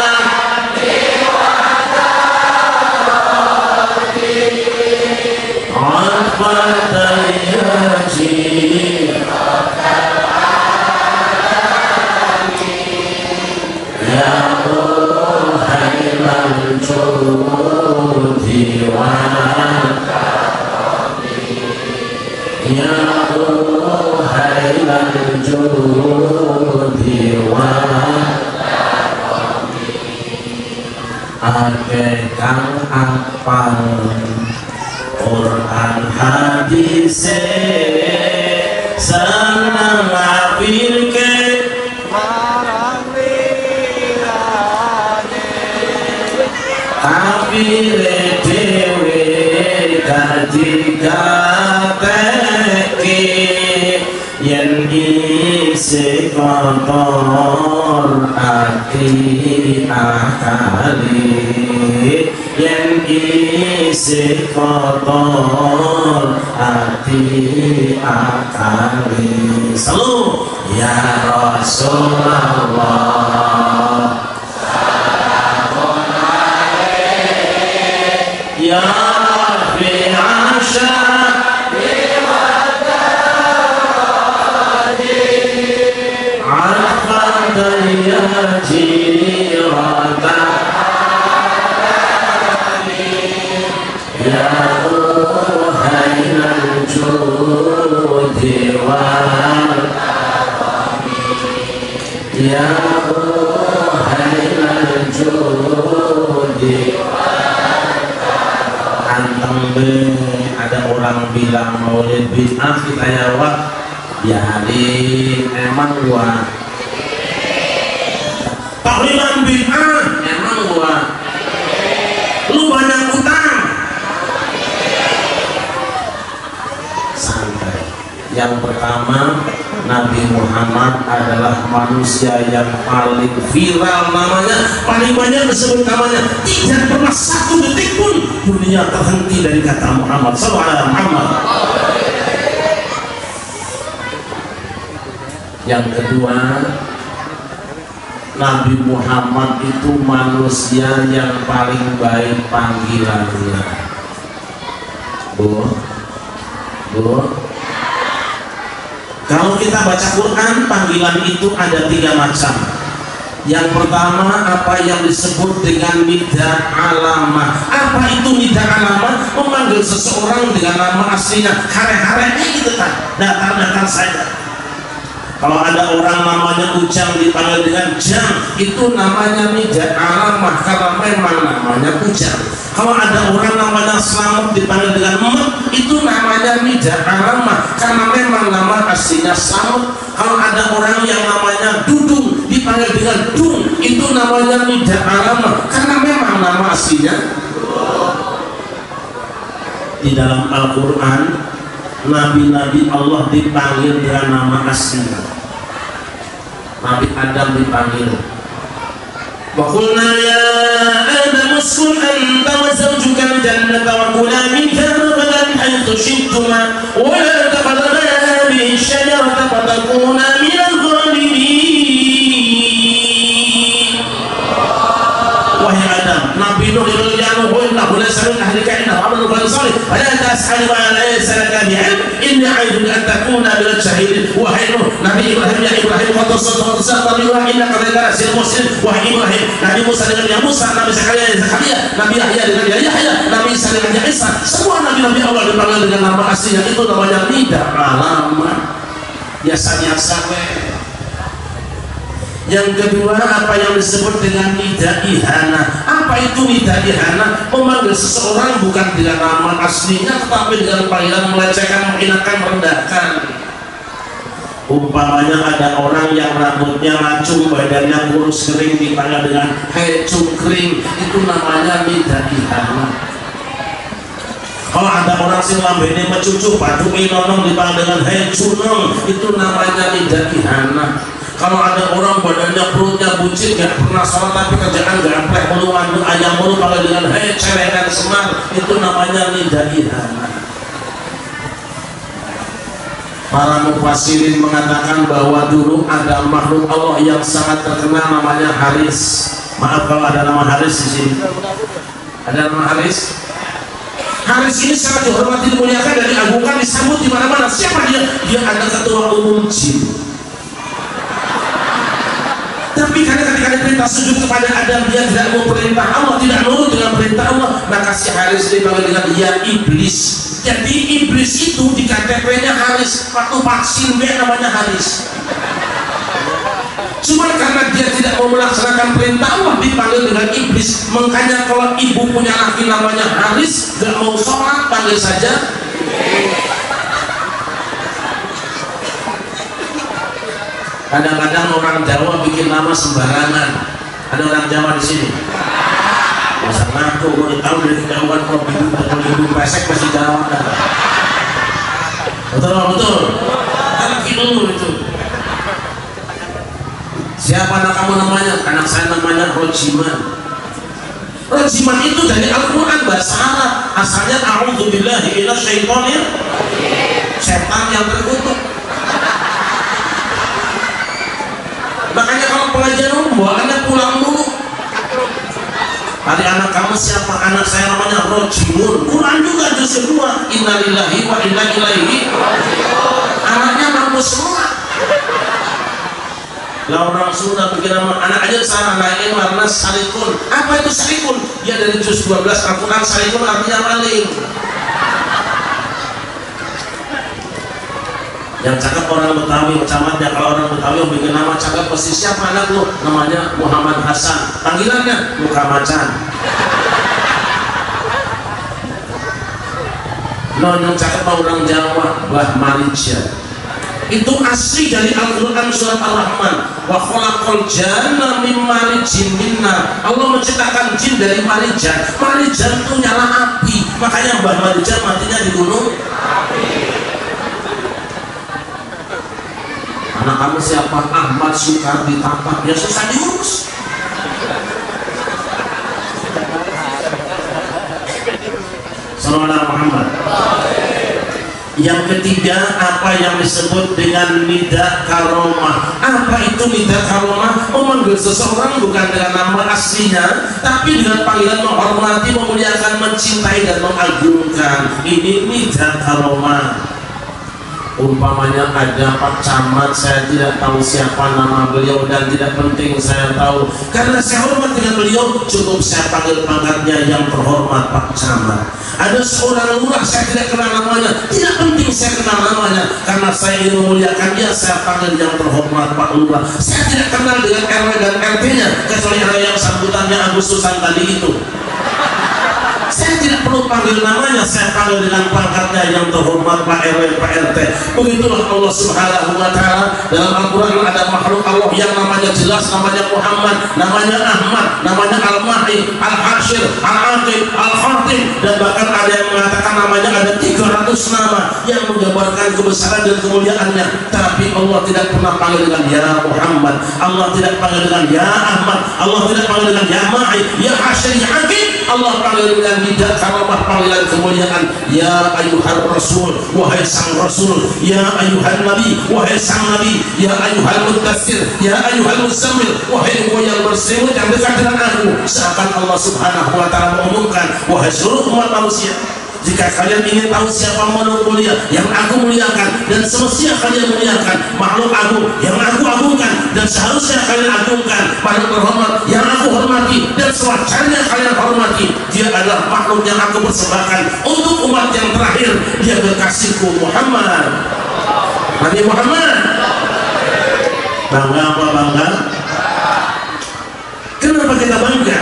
ake kang apal Quran hadis senang ngapilke marang lirane tapi dewe kaji gateki yen isi kotor ati akali, yen isi kotor ati akali. Selalu ya Rasulullah, salamun alaik ya Rafi Asyari ya jirata ya Tuhanal judi wal ya Tuhanal judi antem be ada orang bilang maulid bid'ah, kita jawab ya hari emang gua tahlilan bid'ah, emang gua lu banyak utang. Santai. Yang pertama, Nabi Muhammad adalah manusia yang paling viral namanya, paling banyak disebut namanya, tidak pernah satu detik pun dunia terhenti dari kata Muhammad sallallahu alaihi wasallam. Yang kedua, Nabi Muhammad itu manusia yang paling baik panggilannya. Bu, kalau kita baca Quran, panggilan itu ada 3 macam. Yang pertama, apa yang disebut dengan nidah alamah. Apa itu nidah alamah? Memanggil seseorang dengan nama aslinya. Hare-hare gitu kan, datang-datang saja. Kalau ada orang namanya Ujang dipanggil dengan Jang, itu namanya nidah alamah karena memang namanya Ujang. Kalau ada orang namanya Slamet dipanggil dengan Mek, itu namanya nidah alamah karena memang nama aslinya Slamet. Kalau ada orang yang namanya Dudung dipanggil dengan Dung, itu namanya nidah alamah karena memang nama aslinya. Di dalam Al-Quran, nabi-nabi Allah dipanggil dengan nama aslinya. Nabi Adam dipanggil, wa qulna ya Adam uskun anta wa zawjuka al-jannata wa kula minha ragadan haythu shi'tuma wa la taqraba hadhihi ash-shajarata fatakuna min adh-dhalimin. Wahai Adam, Nabi Nuh yaqulu innahu laysa min ahlika innahu amalun ghayru salih wa la tas'al ma laysa laka bi'ilm inni a'idhuka an takuna minal jahilin. Wahai Nuh, Nabi Ibrahim ya Ibrahim qad tasaddaqa innaka lanasil muslim. Wahai Ibrahim, Nabi Musa dengan ya Musa, Nabi Zakaria Nabi Yahya dengan ya Yahya, Nabi Isa dengan ya Isa. Semua nabi-nabi Allah dipanggil dengan nama aslinya, itu namanya nidah alamah. Biasa-biasa. Yang kedua, apa yang disebut dengan nidah ihana. Apa itu nidah ihana? Memanggil seseorang bukan dengan nama aslinya tetapi dengan panggilan melecehkan, menghinakan, merendahkan. Umpamanya ada orang yang rambutnya ngacung, badannya kurus kering dipanggil dengan hei cungkring, itu namanya nidah ihana. Kalau ada orang sing lambene mecucuk, baduke nonong dipanggil dengan hei cunong, itu namanya nidah ihana. Kalau ada orang badannya perutnya buncit, gak pernah sholat tapi kerjaan gaplek mulu, ngandung ayam mulu, kalau dengan hei celengan semar, itu namanya nidah ihana. Para mufassirin mengatakan bahwa dulu ada makhluk Allah yang sangat terkenal namanya Haris. Maaf kalau ada nama Haris di sini. Ada nama Haris? Haris ini sangat dihormati, dimuliakan dan diagungkan, disambut di mana-mana. Siapa dia? Dia adalah ketua umum jin. Tapi karena ketika diperintah sujud kepada Adam, dia tidak mau perintah Allah, tidak nurut dengan perintah Allah, maka si Haris dipanggil dengan ya iblis. Jadi iblis itu di KTP-nya Haris, waktu vaksin dia namanya Haris. Cuma karena dia tidak mau melaksanakan perintah Allah dipanggil dengan iblis. Makanya kalau ibu punya laki namanya Haris, gak mau sholat, panggil saja. Kadang-kadang orang Jawa bikin nama sembarangan. Ada orang Jawa di sini. Masa ngaku, gue tahu dari kejauhan kalau hidup pesek masih Jawa. Betul. Anak ilmu itu. Siapa anak kamu namanya? Anak saya namanya Rojiman. Rojiman itu dari Al-Quran bahasa Arab. Asalnya a'udzubillahi minasyaitonir rajim. Setan yang terkutuk. Makanya kalau pengajian bawaannya pulang dulu. Tadi anak kamu siapa? Anak saya namanya Rojimun. Quran juga juz 2. Innalillahi wa inna ilaihi raji'un. Anaknya mampus semua. Lah orang Sunda bikin nama anak aja salah, naikin warna salikun. Apa itu salikun? Ya dari juz 12 Al-Quran, salikun artinya maling. Yang cakep orang Betawi, camatnya. Kalau orang Betawi yang bikin nama cakep pasti siapa anak lu? Namanya Muhammad Hasan. Panggilannya Muka Macan. Yang cakep orang Jawa, Bah Marija. Itu asli dari Al-Quran surat Ar-Rahman. Wa khalaqal janna min marijin min nar. Allah menciptakan jin dari marijan. Marijan itu nyala api. Makanya Mbah Marijan matinya di gunung api. Anak kamu siapa? Ahmad Sukardi Tapak. Ya susah diurus. Sallallahu Muhammad. Yang ketiga, apa yang disebut dengan nidah karomah. Apa itu nidah karomah? Memanggil seseorang bukan dengan nama aslinya, tapi dengan panggilan menghormati, memuliakan, mencintai dan mengagungkan. Ini nidah karomah. Umpamanya ada Pak Camat, saya tidak tahu siapa nama beliau dan tidak penting saya tahu, karena saya hormat dengan beliau, cukup saya panggil pangkatnya yang terhormat Pak Camat. Ada seorang lurah, saya tidak kenal namanya, tidak penting saya kenal namanya, karena saya ingin memuliakan dia, saya panggil yang terhormat Pak Lurah. Saya tidak kenal dengan RW dan RT-nya, kecuali ada yang sambutannya Agustusan tadi itu. Saya tidak perlu panggil namanya, saya panggil dengan pangkatnya yang terhormat Pak RW, Pak RT. Begitulah Allah Subhanahu wa Ta'ala. Dalam Al-Quran ada makhluk Allah yang namanya jelas, namanya Muhammad, namanya Ahmad, namanya Al-Mahdi, Al-Hashir, Al-Aqib, Al-Khatib, dan bahkan ada yang mengatakan namanya ada 300 nama yang menggambarkan kebesaran dan kemuliaannya. Tapi Allah tidak pernah panggil dengan ya Muhammad, Allah tidak panggil dengan ya Ahmad, Allah tidak panggil dengan ya Mahdi, ya Hashir, ya Aqib. Allah panggil dengan tidak karamah, panggilan kemuliaan. Ya ayuhal rasul, wahai sang rasul. Ya ayuhal nabi, wahai sang nabi. Ya ayuhal mudaththir, ya ayuhal muzammil, wahai engkau yang berselimut yang dekat dengan aku. Seakan Allah Subhanahu wa Ta'ala mengumumkan, wahai seluruh umat manusia, jika kalian ingin tahu siapa makhluk mulia yang aku muliakan, dan semestinya kalian muliakan makhluk agung yang aku agungkan, dan seharusnya kalian agungkan makhluk terhormat yang aku hormati, dan sewajarnya kalian hormati, dia adalah makhluk yang aku persembahkan untuk umat yang terakhir, dia kekasihku Muhammad, Nabi Muhammad. Bangga apa bangga? Kenapa kita bangga?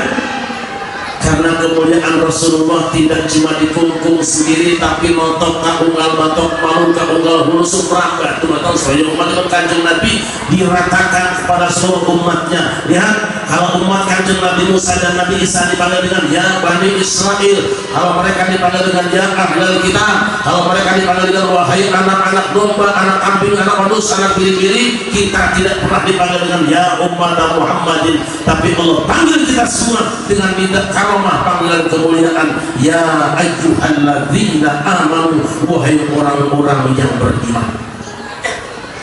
Karena kemuliaan Rasulullah tidak cuma dikungkung sendiri, tapi notok kaunggal batok malu kaunggal hulu supraka itu atau sebagai umat Kanjeng Nabi diratakan kepada seluruh umatnya. Lihat, kalau umat Kanjeng Nabi Musa dan Nabi Isa dipanggil dengan ya Bani Israel, kalau mereka dipanggil dengan ya Ahlul Kitab, kalau mereka dipanggil dengan wahai anak-anak domba, anak kambing, anak wedus, anak biri-biri, kita tidak pernah dipanggil dengan ya umat Muhammadin, tapi Allah panggil kita semua dengan minta karomah, panggilan kemuliaan, ya ayyuhalladzina amanu, wahai orang-orang yang beriman.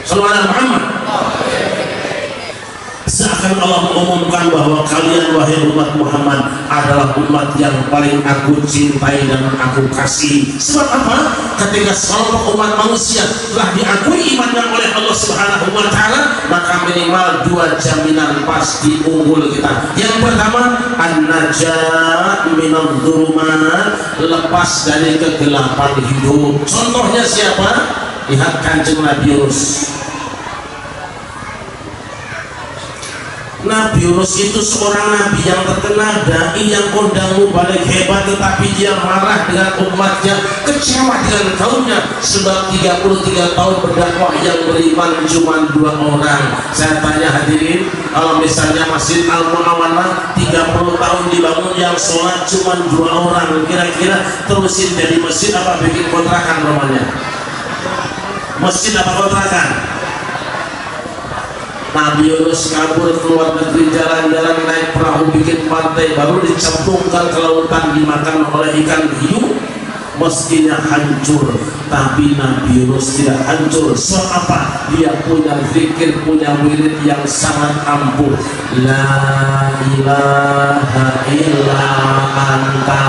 Sallallahu alaihi Muhammad. Seakan Allah mengumumkan bahwa kalian wahai umat Muhammad adalah umat yang paling aku cintai dan aku kasih. Sebab apa? Ketika seluruh umat manusia telah diakui imannya oleh Allah Subhanahu wa Ta'ala, maka minimal dua jaminan pasti unggul kita. Yang pertama, an-najat minadh-dhulumat, lepas dari kegelapan hidup. Contohnya siapa? Lihat Kanjeng Nabi Yunus. Nabi Yunus itu seorang nabi yang terkenal, dai yang kondang mubalik hebat, tetapi dia marah dengan umatnya, kecewa dengan kaumnya, sebab 33 tahun berdakwah yang beriman cuma 2 orang. Saya tanya hadirin, kalau misalnya Masjid Al-Mu'awanah 30 tahun dibangun, yang sholat cuma 2 orang, kira-kira terusin jadi masjid apa bikin kontrakan namanya? Masjid apa kontrakan? Nabi Yunus kabur keluar negeri, jalan-jalan naik perahu bikin pantai, baru dicemplungkan ke lautan dimakan oleh ikan hiu, mestinya hancur. Tapi Nabi Yunus tidak hancur. Sebab apa? Dia punya zikir, punya wirid yang sangat ampuh. La ilaha illa anta.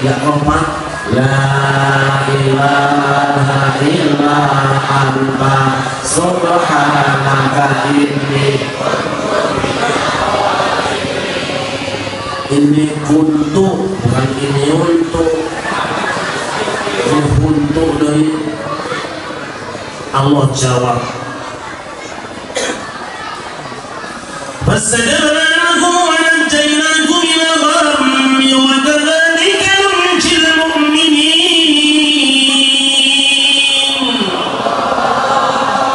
Ya kompak. La ilaha illa anta subhanaka ini kuntu, bukan ini untuk. Ini kuntu dari Allah jawab. Fastajabna lahu wa najjaynahu minal ghammi wa kadzalika nunjil mu'minin.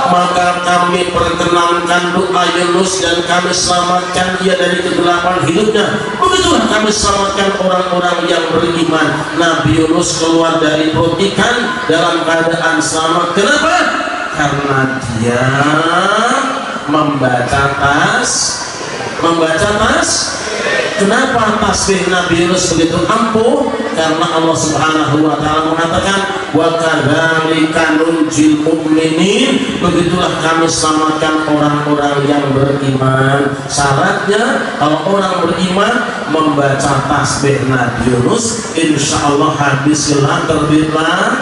Maka kami perkenankan doa Yunus dan kami selamatkan dia dari kegelapan hidupnya. Begitulah kami selamatkan orang-orang yang beriman. Nabi Yunus keluar dari perut ikan dalam keadaan selamat. Kenapa? Karena dia membaca tas. Kenapa tasbih Nabi Yunus begitu ampuh? Karena Allah Subhanahu wa Ta'ala mengatakan wa kadzalika nunjil mu'minin, begitulah kami selamatkan orang-orang yang beriman. Syaratnya kalau orang beriman membaca tasbih Nabi Yunus, insya Allah habis gelar terbitlah.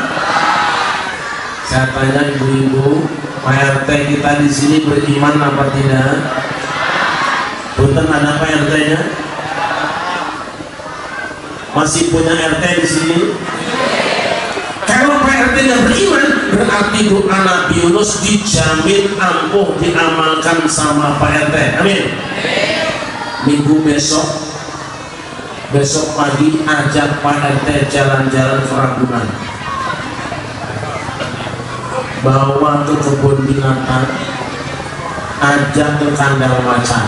Saya tanya ibu-ibu, Pak RT kita di sini beriman apa tidak? Punten, ada Pak RT-nya? Masih punya RT di sini? Kalau Pak RT-nya beriman, berarti doa Nabi Yunus dijamin ampuh diamalkan sama Pak RT. Amin. Minggu besok pagi ajak Pak RT jalan-jalan ke Ragunan, bawa ke kebun binatang, ajak ke kandang macan.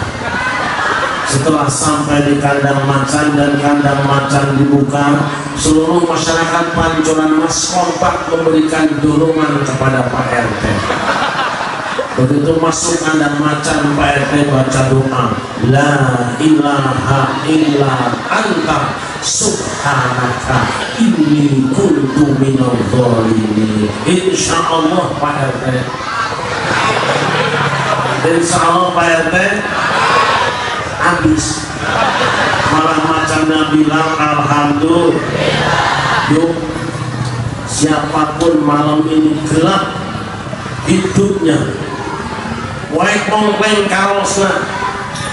Setelah sampai di kandang macan dan kandang macan dibuka, seluruh masyarakat Pancoran Mas kompak memberikan dorongan kepada Pak RT. Begitu masuk kandang macan, Pak RT baca doa, La ilaha illa anta subhanaka inni kuntu minal dzalimin. Insya Allah Pak RT, insya Allah Pak RT habis. Malah macannya bilang alhamdulillah. Yuk, siapapun malam ini gelap hidupnya, wae komplain karosna,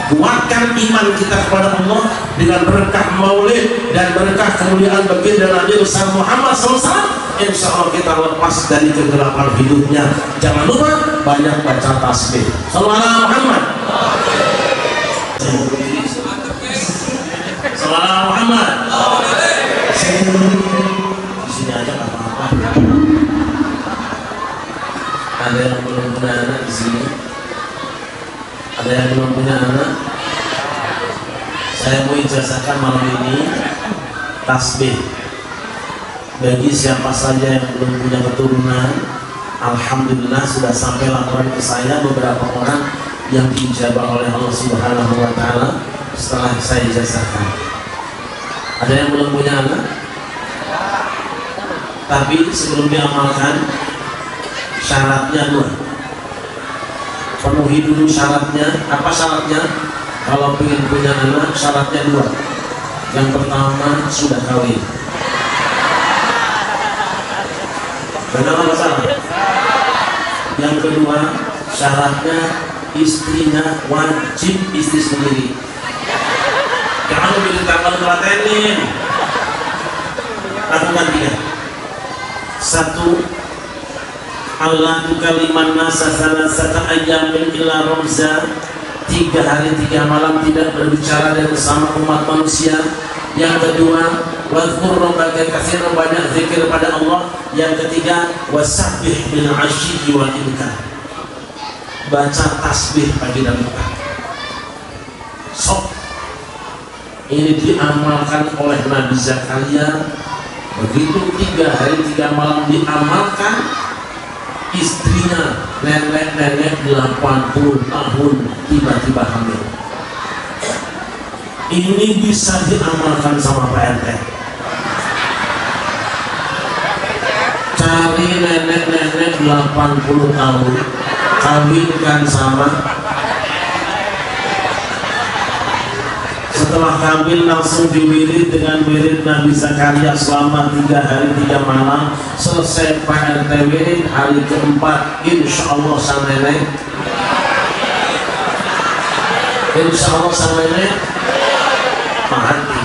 kuatkan iman kita kepada Allah dengan berkah maulid dan berkah kemuliaan baginda Nabi besar Muhammad SAW. Insya Allah kita lepas dari kegelapan hidupnya. Jangan lupa banyak baca tasbih. Sallallahu alaihi Muhammad. Sallallahu Muhammad. Di sini aja nggak apa-apa. Ada yang belum punya anak di sini? Ada yang belum punya anak? Saya mau ijazahkan malam ini tasbih bagi siapa saja yang belum punya keturunan. Alhamdulillah sudah sampai laporan ke saya beberapa orang yang diijabah oleh Allah Subhanahu wa Ta'ala setelah saya ijazahkan. Ada yang belum punya anak? Tapi sebelum diamalkan syaratnya dua. Penuhi dulu syaratnya. Apa syaratnya? Kalau ingin punya anak syaratnya dua. Yang pertama sudah kawin. Benar apa salah? Yang kedua syaratnya istrinya wajib istri sendiri. Jangan bikin tanggal telatenin. Lakukan tiga. Satu, Allah tukaliman nasa salasata ayamin illa romza, 3 hari 3 malam tidak berbicara dan bersama umat manusia. Yang kedua, wadhkur rabbaka katsiran, banyak zikir pada Allah. Yang ketiga, wasabbih bil ashyi wal ibkar, baca tasbih pagi dan petang. Sok ini diamalkan oleh Nabi Zakaria. Begitu 3 hari 3 malam diamalkan, istrinya nenek-nenek 80 tahun tiba-tiba hamil. Ini bisa diamalkan sama Pak RT. Cari nenek-nenek 80 tahun, kawinkan sama. Setelah kawin langsung diwirid dengan wirid Nabi Zakaria selama 3 hari 3 malam. Selesai Pak RT wirid, hari keempat insya Allah sang nenek, insya Allah sang nenek mati.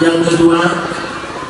Yang kedua,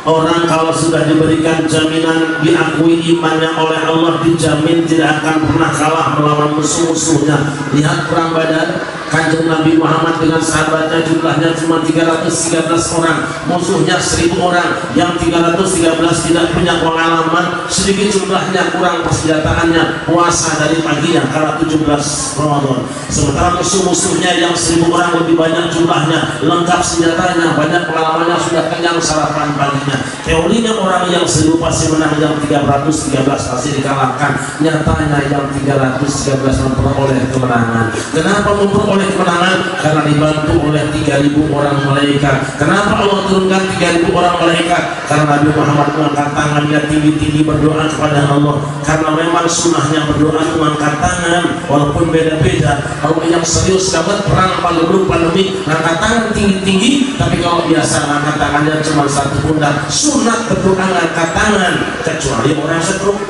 orang kalau sudah diberikan jaminan, diakui imannya oleh Allah, dijamin tidak akan pernah kalah melawan musuh-musuhnya. Lihat perang Badar, Kanjeng Nabi Muhammad dengan sahabatnya jumlahnya cuma 313 orang, musuhnya 1000 orang. Yang 313 tidak punya pengalaman, sedikit jumlahnya, kurang persenjataannya, puasa dari paginya karena 17 Ramadan. Sementara musuh-musuhnya yang 1000 orang lebih banyak jumlahnya, lengkap senjatanya, banyak pengalamannya, sudah kenyang sarapan paginya. Teorinya orang yang 1000 pasti menang, yang 313 pasti dikalahkan. Nyatanya yang 313 memperoleh kemenangan. Kenapa memperoleh kemenangan? Karena dibantu oleh 3000 orang malaikat. Kenapa Allah turunkan 3000 orang malaikat? Karena Nabi Muhammad mengangkat tangannya tinggi-tinggi berdoa kepada Allah. Karena memang sunnahnya berdoa itu mengangkat tangan, walaupun beda-beda. Kalau yang serius dapat perang paling pandemi, angkat tangan tinggi-tinggi. Tapi kalau biasa angkat tangannya cuma satu pundak. Sunat berdoa angkat tangan, kecuali orang stroke.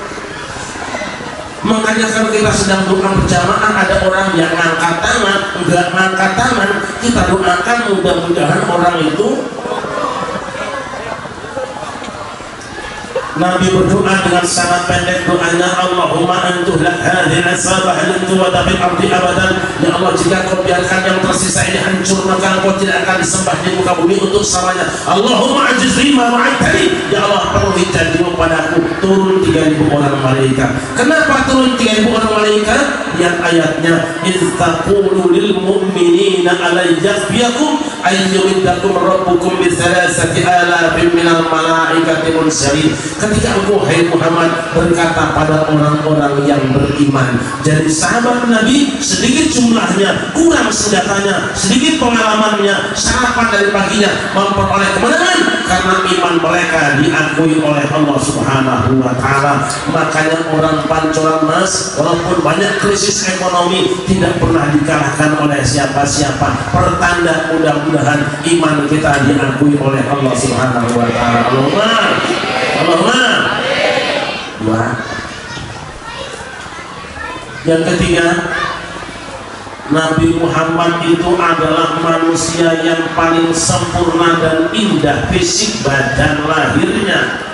Makanya kalau kita sedang doa berjamaah, ada orang yang angkat tangan, enggak angkat tangan, kita doakan mudah-mudahan orang itu. Nabi berdoa dengan sangat pendek doanya, Allahumma antuhlak hadhihi al-asabah lintu wa dabil ardi abadan. Ya Allah, jika kau biarkan yang tersisa ini hancur, maka kau tidak akan disembah di muka bumi untuk selamanya. Allahumma ajiz lima wa'adtani. Ya Allah, penuhi janjimu padaku. Turun 3000 orang malaikat. Kenapa turun 3000 orang malaikat? Yang ayatnya, istaqulu lil mu'minina alayyakbiyakum ayyumiddakum rabbukum bi 3,000 minal malaikati munsyari. Ketika engkau, hai Muhammad, berkata pada orang-orang yang beriman, jadi sahabat Nabi sedikit jumlahnya, kurang senjatanya, sedikit pengalamannya, sarapan dari paginya, memperoleh kemenangan karena iman mereka diakui oleh Allah Subhanahu wa Ta'ala. Makanya orang Pancoran Mas, walaupun banyak krisis ekonomi, tidak pernah dikalahkan oleh siapa-siapa. Pertanda mudah-mudahan iman kita diakui oleh Allah Subhanahu wa Ta'ala. Allahumma. Dua. Yang ketiga, Nabi Muhammad itu adalah manusia yang paling sempurna dan indah fisik badan lahirnya.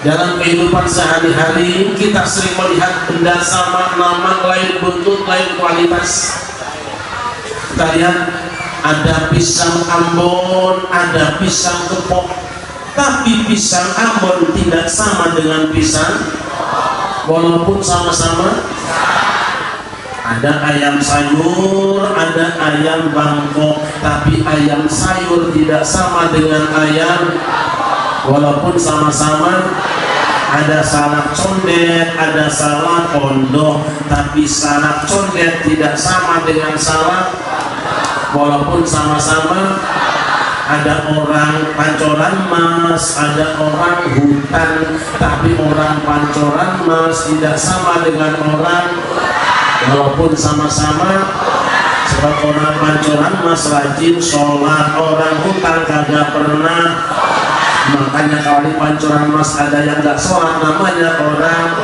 Dalam kehidupan sehari-hari kita sering melihat benda sama, nama lain, bentuk lain, kualitas. Kita lihat ada pisang Ambon, ada pisang Kepok. Tapi pisang Ambon tidak sama dengan pisang, walaupun sama-sama. Ada ayam sayur, ada ayam Bangkok, tapi ayam sayur tidak sama dengan ayam, walaupun sama-sama. Ada salak condet, ada salak pondok, tapi salak condet tidak sama dengan salak, walaupun sama-sama. Ada orang Pancoran Mas, ada orang hutan, tapi orang Pancoran Mas tidak sama dengan orang, walaupun sama-sama. Sebab orang Pancoran Mas rajin sholat, orang hutan kagak pernah. Makanya kalau di Pancoran Mas ada yang gak sholat, namanya orang.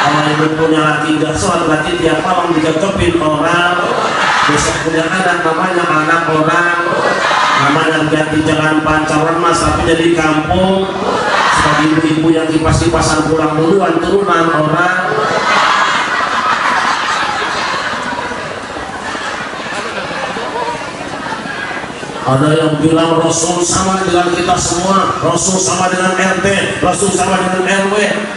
Kalau ibu punya laki gak sholat, berarti tiap malam diketepin orang. Besok punya anak, namanya anak orang. Namanya ganti jalan Pancoran Mas, tapi jadi kampung. Sebagai ibu-ibu yang kipas-kipasan pulang duluan, turunan orang. Ada yang bilang Rasul sama dengan kita semua, Rasul sama dengan RT, Rasul sama dengan RW.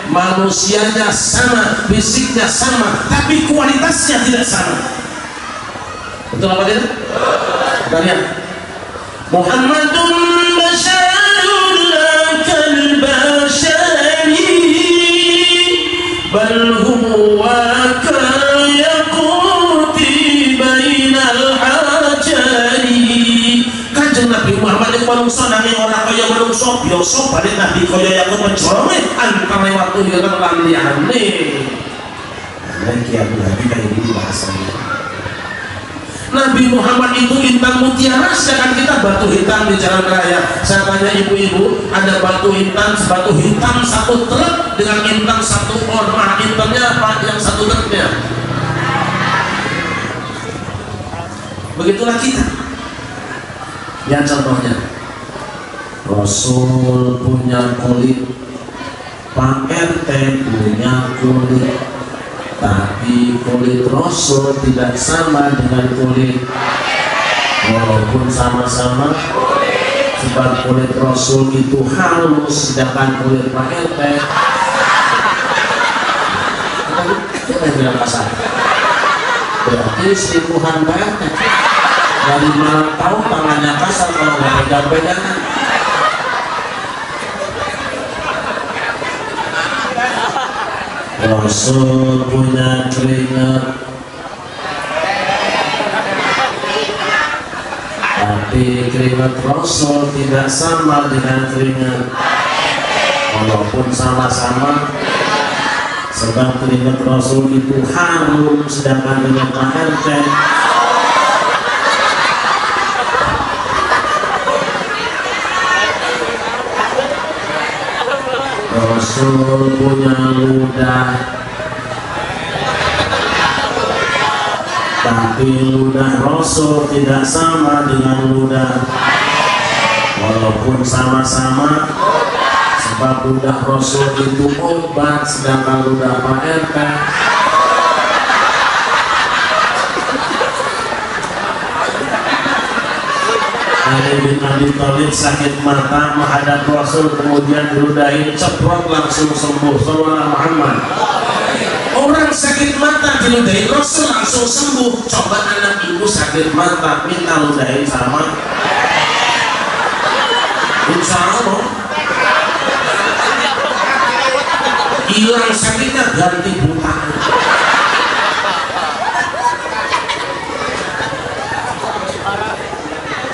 Manusianya sama, fisiknya sama, tapi kualitasnya tidak sama. Betul apa tidak? Kita lihat Muhammadun basyarun lakal basyari bal huwa kayaquti bainal hajari. Kanjeng Nabi Muhammad itu manungsa nanging ora kaya manungsa biasa, balik Nabi kaya yakut mencolong antara waktu hirang lan liyane. Nah, Kiai Nabi kayak gini bahasanya. Nabi Muhammad itu intan mutiara, sedangkan kita batu hitam di jalan raya. Saya tanya ibu-ibu, ada batu hitam satu truk dengan intan satu orang. Intannya apa? Yang satu truknya. Begitulah kita. Ya contohnya, Rasul punya kulit, Pak RT punya kulit, tapi kulit Rasul tidak sama dengan kulit, walaupun sama-sama sebab kulit Rasul itu halus sedangkan kulit Pak RT kita yang bilang kasar, berarti selingkuhan Pak RT. Dari mana tahu tangannya kasar kalau nggak pegang-pegangan. Rasul punya keringat, tapi keringat Rasul tidak sama dengan keringat, walaupun sama-sama, sebab keringat Rasul itu harum sedangkan keringat RT Rasul punya ludah, tapi ludah Rasul tidak sama dengan ludah, walaupun sama-sama, sebab ludah Rasul itu obat sedangkan ludah Pak RT Ali bin Abi Thalib sakit mata menghadap Rasul, kemudian diludahin, ceprot langsung sembuh. Sallallahu Muhammad. Orang sakit mata diludahin Rasul langsung sembuh. Coba anak ibu sakit mata minta ludahin sama, insya Allah hilang sakitnya, ganti buta.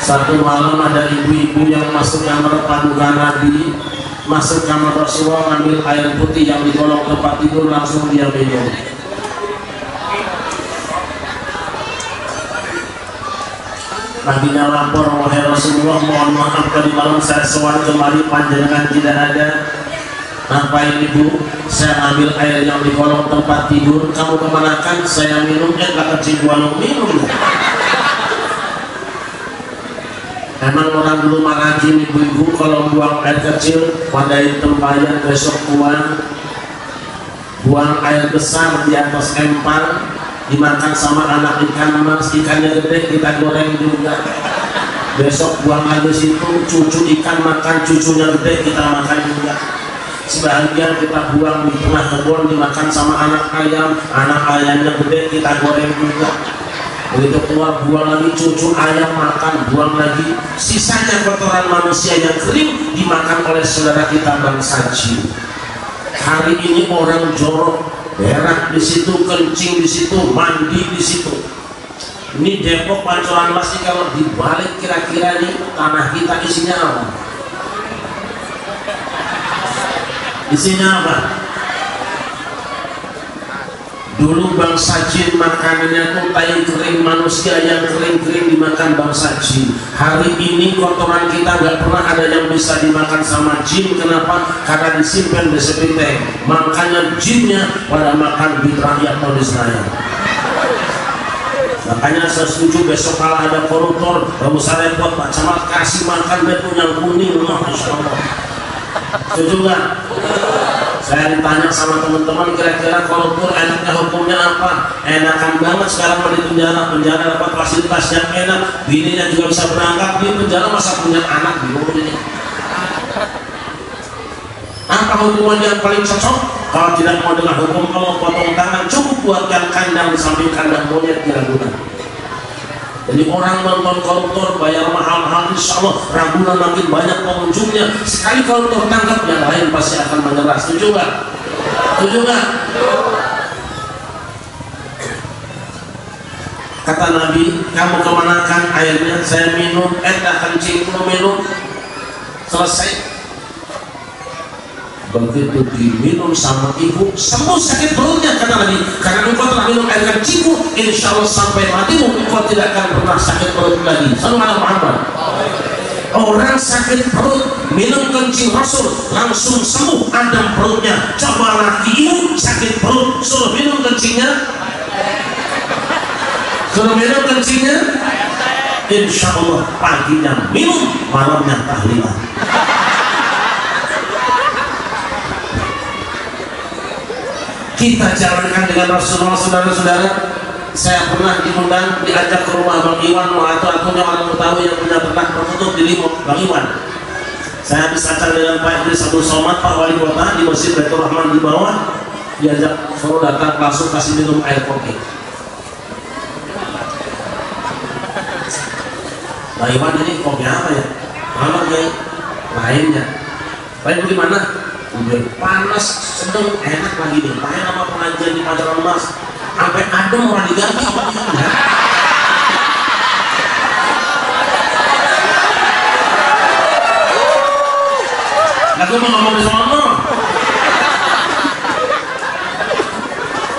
Satu malam ada ibu-ibu yang masuk kamar paduka Nabi, masuk kamar Rasulullah, ngambil air putih yang digolong tempat tidur, langsung dia minum. Nabinya lapor, wahai Rasulullah, mohon maaf tadi malam saya sowan kemari panjenengan tidak ada. Ngapain ibu? Saya ambil air yang digolong tempat tidur, kamu kemanakan? Saya minum, gak kecibuan minum. Emang orang dulu marajin ibu-ibu kalau buang air kecil padain tempayan, besok buang air besar di atas empal, dimakan sama anak ikan mas, ikannya gede kita goreng juga. Besok buang air situ, cucu ikan makan, cucunya gede kita makan juga. Sebagian kita buang di tengah kebun, dimakan sama anak ayamnya gede kita goreng juga. Begitu keluar buang lagi, cucu ayam makan, buang lagi. Sisanya kotoran manusia yang kering dimakan oleh saudara kita bangsa jin. Hari ini orang jorok, berak di situ, kencing di situ, mandi di situ. Ini Depok Pancoran Mas, kalau dibalik kira-kira nih tanah kita isinya apa? Isinya apa? Dulu bangsa jin makanannya tuh tai kering, manusia yang kering-kering dimakan bangsa jin. Hari ini kotoran kita nggak pernah ada yang bisa dimakan sama jin. Kenapa? Karena disimpan di sepiteng. Makanya jinnya pada makan di rakyat atau di Senayan. Makanya saya setuju besok kalau ada koruptor, kamu saya repot Pak Camat kasih makan betul yang kuning, Masya Allah. Setuju nggak? Saya ditanya sama teman-teman, kira-kira koruptor enaknya hukumnya apa? Enakan banget sekarang mau di penjara dapat fasilitas yang enak, bininya juga bisa berangkat, di penjara masa punya anak bingung ini. Apa hukuman yang paling cocok? Kalau tidak mau dengan hukum Allah, potong tangan, cukup buatkan kandang di samping kandang monyet di Ragunan. Jadi orang nonton koruptor bayar mahal-mahal, insya Allah Ragunan makin banyak pengunjungnya. Sekali koruptor tangkap, yang lain pasti akan menyerah. Setuju nggak? Setuju nggak? Kata Nabi, kamu kemanakan airnya? Saya minum, kencing, minum, selesai. Begitu diminum sama ibu, sembuh sakit perutnya, kata Nabi. Karena engkau telah minum air kencingku, insya Allah sampai matimu engkau tidak akan pernah sakit perut lagi. Sallallahu Muhammad. Orang sakit perut minum kencing Rasul langsung sembuh, adem perutnya. Coba laki ibu sakit perut, suruh minum kencingnya, insya Allah paginya minum, malamnya tahlilan. Kita jalankan dengan Rasulullah, saudara-saudara. saya pernah diundang, diajak ke rumah Bang Iwan, atau orang Betawi yang punya ternak tertutup di Limok, Bang Iwan. Saya habis acara dengan Pak Idris Abdul Somad, Pak Wali Kota di Masjid Baitur Rahman di bawah, diajak suruh datang langsung kasih minum air kopi. Bang Iwan, ini kopi apa ya? Lama ya? Lainnya. Lain bagaimana? Udah panas, sedang, enak lagi nih. Lain sama pengajian di Pacaran Mas. Sampai adem orang diganti apa ya? Nah, gue mau ngomong di sana.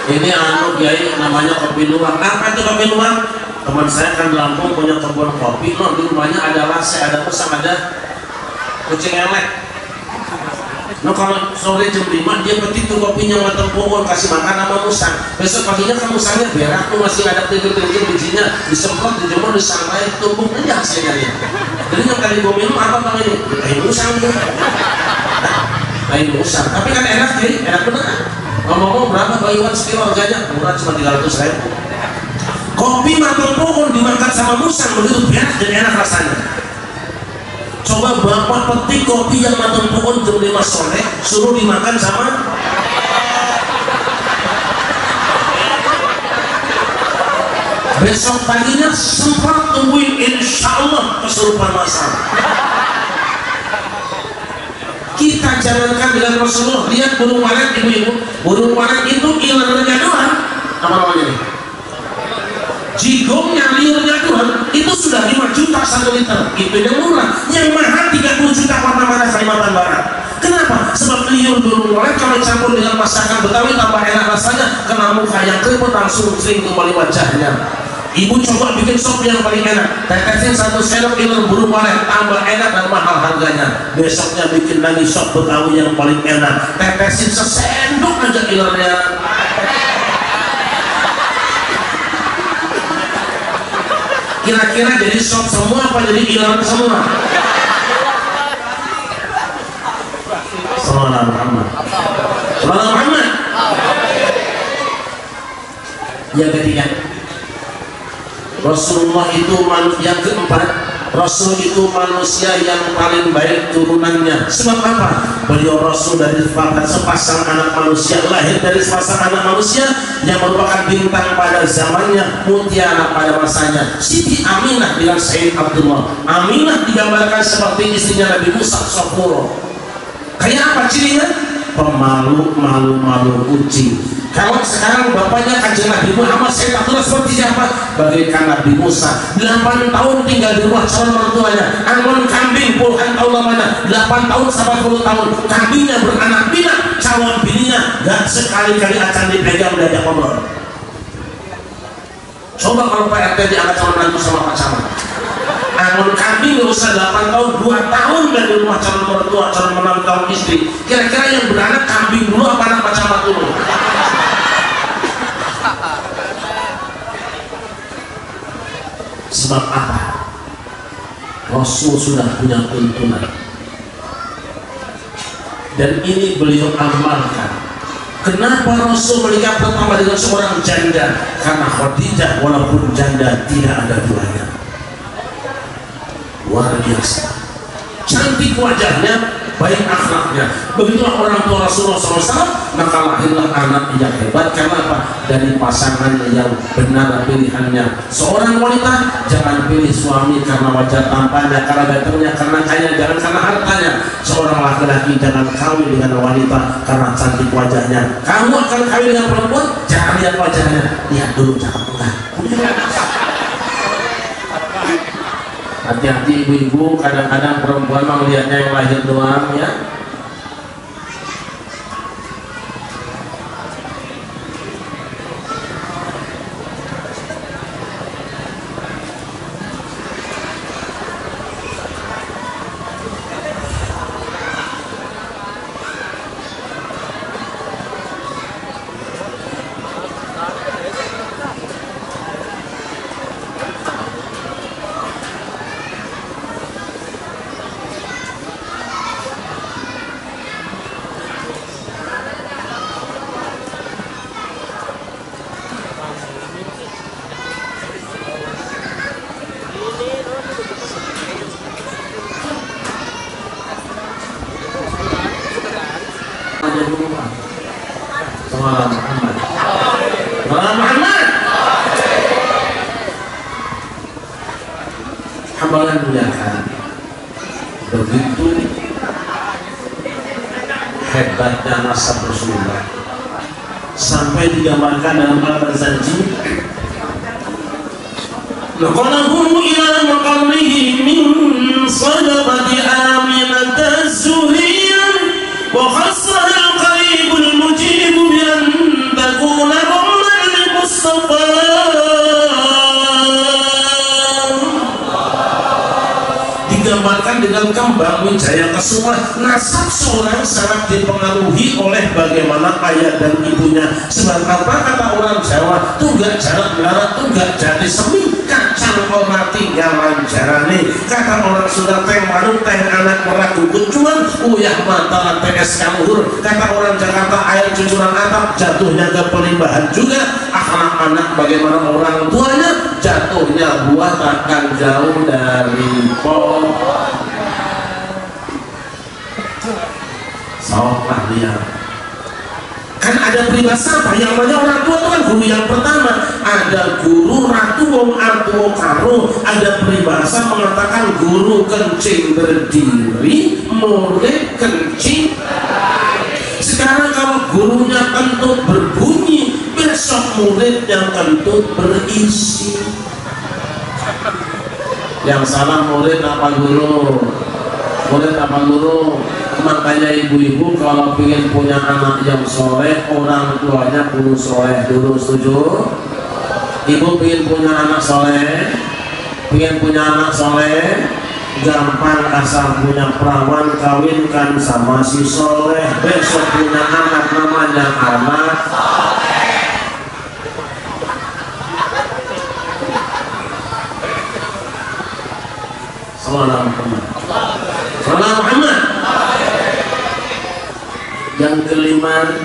Ini Kiai namanya kopi luwak. Apa itu kopi luwak? Teman saya kan di Lampung punya kebun kopi. Di rumahnya ada lase, ada musang, ada kucing elek. Kalau sore jam 5 dia petik tuh kopinya matang pohon, kasih makan sama musang. Besok paginya kan musangnya berak tuh, masih ada tinggi-tinggi bijinya, disemprot, dijemur, disangrai, tumbuh aja hasilnya dia. Jadi yang kali gue minum apa bang ini? Kain musang dia. Kain musang, tapi kan enak jadi, enak bener. Ngomong-ngomong berapa Bang Iwan sekilo harganya? Murah cuma 300.000. Kopi matang pohon dimakan sama musang begitu berak dan enak rasanya. Coba bapak petik kopi yang matang pohon jam 5 sore, suruh dimakan sama besok paginya sempat tungguin, insya Allah kesurupan masal. Kita jalankan dengan Rasulullah. Lihat burung walet ibu-ibu, burung walet itu ilernya doang, apa namanya nih? Jigongnya, liurnya doang, itu sudah 5 juta 1 liter. Itu yang murah. Yang mahal 30 juta warna merah Kalimantan Barat. Kenapa? Sebab liur burung walet kalau campur dengan masakan Betawi tambah enak rasanya. Kena muka yang keriput langsung kering kembali wajahnya. Ibu coba bikin sop yang paling enak, tetesin 1 sendok liur burung walet, tambah enak dan mahal harganya. Besoknya bikin lagi sop Betawi yang paling enak, tetesin sesendok aja liurnya. Kira-kira jadi sop semua apa jadi ilan semua? Sallallahu Muhammad. Sallallahu Muhammad. Yang ketiga, Rasulullah itu yang keempat, Rasul itu manusia yang paling baik turunannya. Sebab apa? Beliau Rasul dari sepasang anak manusia, lahir dari sepasang anak manusia yang merupakan bintang pada zamannya, mutiara pada masanya. Siti Aminah dengan Sayyid Abdullah. Aminah digambarkan seperti istrinya Nabi Musa, Sofuro. Kayak apa cirinya? Pemalu, malu kucing. Kalau sekarang bapaknya Kanjeng Nabi Muhammad Sayyid Abdullah seperti siapa? Bagaikan Nabi Musa, 8 tahun tinggal di rumah calon mertuanya, angon kambing puluhan tahun lamanya, 8 tahun 80 tahun, kambingnya beranak pinak, calon bininya gak sekali-kali akan dipegang diajak ngobrol. Coba kalau Pak RT diangkat calon mantu sama Pak Camat, angon kambing gak usah 8 tahun, 2 tahun dari rumah calon mertua, calon menantu tahun istri. Kira-kira yang beranak kambing dulu apa anak Pak Camat dulu? Sebab apa? Rasul sudah punya tuntunan, dan ini beliau amalkan. Kenapa Rasul menikah pertama dengan seorang janda? Karena Khadijah walaupun janda tidak ada duanya. Luar biasa, cantik wajahnya, baik akhlaknya. Begitulah orang tua Rasulullah SAW, maka lahirlah anak yang hebat. Karena apa? Dari pasangannya yang benar pilihannya. Seorang wanita jangan pilih suami karena wajah tampannya, karena gantengnya, karena kaya, jangan karena hartanya. Seorang laki-laki jangan kawin dengan wanita karena cantik wajahnya. Kamu akan kawin dengan perempuan, jangan lihat wajahnya, lihat dulu cakepnya. Hati-hati ibu-ibu, kadang-kadang perempuan melihatnya yang lahir doang ya. Salam Muhammad. Salam Muhammad. Hambalan muliakan, begitu hebatnya nasab Rasulullah sampai digambarkan dalam Al-Barzanji. Laqalahu ila maqamihi min sadaqati aminata zuhriyan wa khassa al-qarib al-mujib bi an takuna umman lil-Mustafa. Digambarkan dengan kembang Wijaya Kesuma, nasab seorang sangat dipengaruhi oleh bagaimana ayah dan ibunya. Sebab apa kata orang Jawa, tunggak jalan melarat, tunggak jadi semi, kacang ora tinggalan jarane. Kata orang Sunda, teng manuk teng anak meragu kecuan, uyah mata TS kaluhur. Kata orang Jakarta, air cucuran atap, jatuhnya ke pelimbahan juga. Anak-anak bagaimana orang tuanya, jatuhnya buah takkan jauh dari pohon. Salah dia. Kan ada peribahasa apa yang namanya orang tua itu kan guru yang pertama. Ada guru ratu wong artu karo. Ada peribahasa mengatakan guru kencing berdiri, murid kencing. Sekarang kalau gurunya kentut berbunyi, besok murid yang kentut berisi. Yang salah murid apa guru? Murid apa guru? Makanya ibu-ibu kalau ingin punya anak yang soleh, orang tuanya kudu soleh dulu. Setuju? Ibu ingin punya anak soleh, ingin punya anak soleh, gampang asal punya perawan, kawinkan sama si soleh, besok punya anak namanya anak Salam Muhammad. Salam Muhammad. Yang kelima,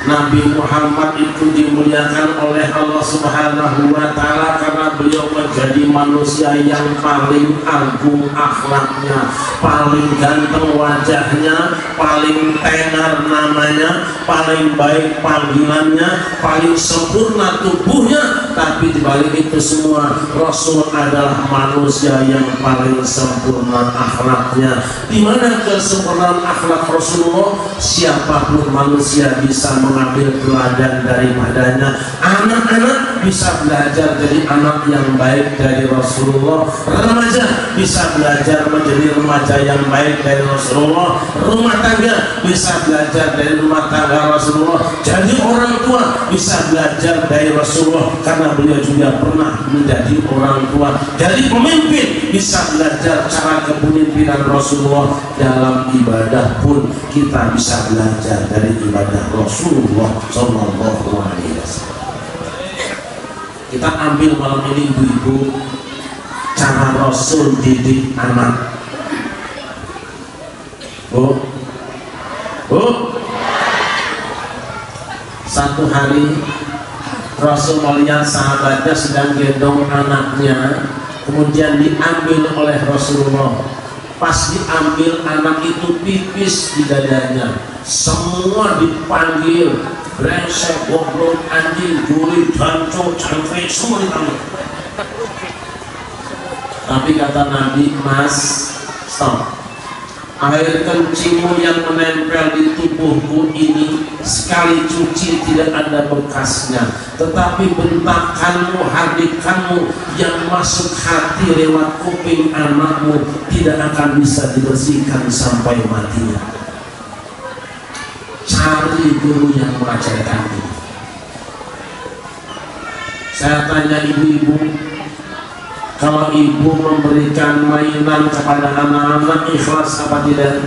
Nabi Muhammad itu dimuliakan oleh Allah Subhanahu wa Ta'ala karena beliau menjadi manusia yang paling agung akhlaknya, paling ganteng wajahnya, paling tenar namanya, paling baik panggilannya, paling sempurna tubuhnya. Tapi dibalik itu semua, Rasul adalah manusia yang paling sempurna akhlaknya. Di mana kesempurnaan akhlak Rasulullah? Siapapun manusia bisa mengambil teladan daripadanya. Anak-anak bisa belajar jadi anak yang baik dari Rasulullah. Remaja bisa belajar menjadi remaja yang baik dari Rasulullah. Rumah tangga bisa belajar dari rumah tangga Rasulullah. Jadi orang tua bisa belajar dari Rasulullah karena beliau juga pernah menjadi orang tua. Jadi pemimpin bisa belajar cara kepemimpinan Rasulullah. Dalam ibadah pun kita bisa belajar dari ibadah Rasulullah Sallallahu Alaihi Wasallam. Kita ambil malam ini ibu-ibu cara Rasul didik anak. Bu, satu hari Rasul melihat sahabatnya sedang gendong anaknya, kemudian diambil oleh Rasulullah. Pas diambil, anak itu pipis di dadanya. Semua dipanggil, brengsek, goblok, anjing, juri, danco, cangkrik, semua dipanggil. Tapi kata Nabi, Mas, stop. Air kencingmu yang menempel di tubuhku ini sekali cuci tidak ada bekasnya, tetapi bentakanmu, hardikanmu yang masuk hati lewat kuping anakmu tidak akan bisa dibersihkan sampai matinya. Cari guru yang mengajarkan itu. Saya tanya ibu-ibu, kalau ibu memberikan mainan kepada anak-anak, ikhlas apa tidak?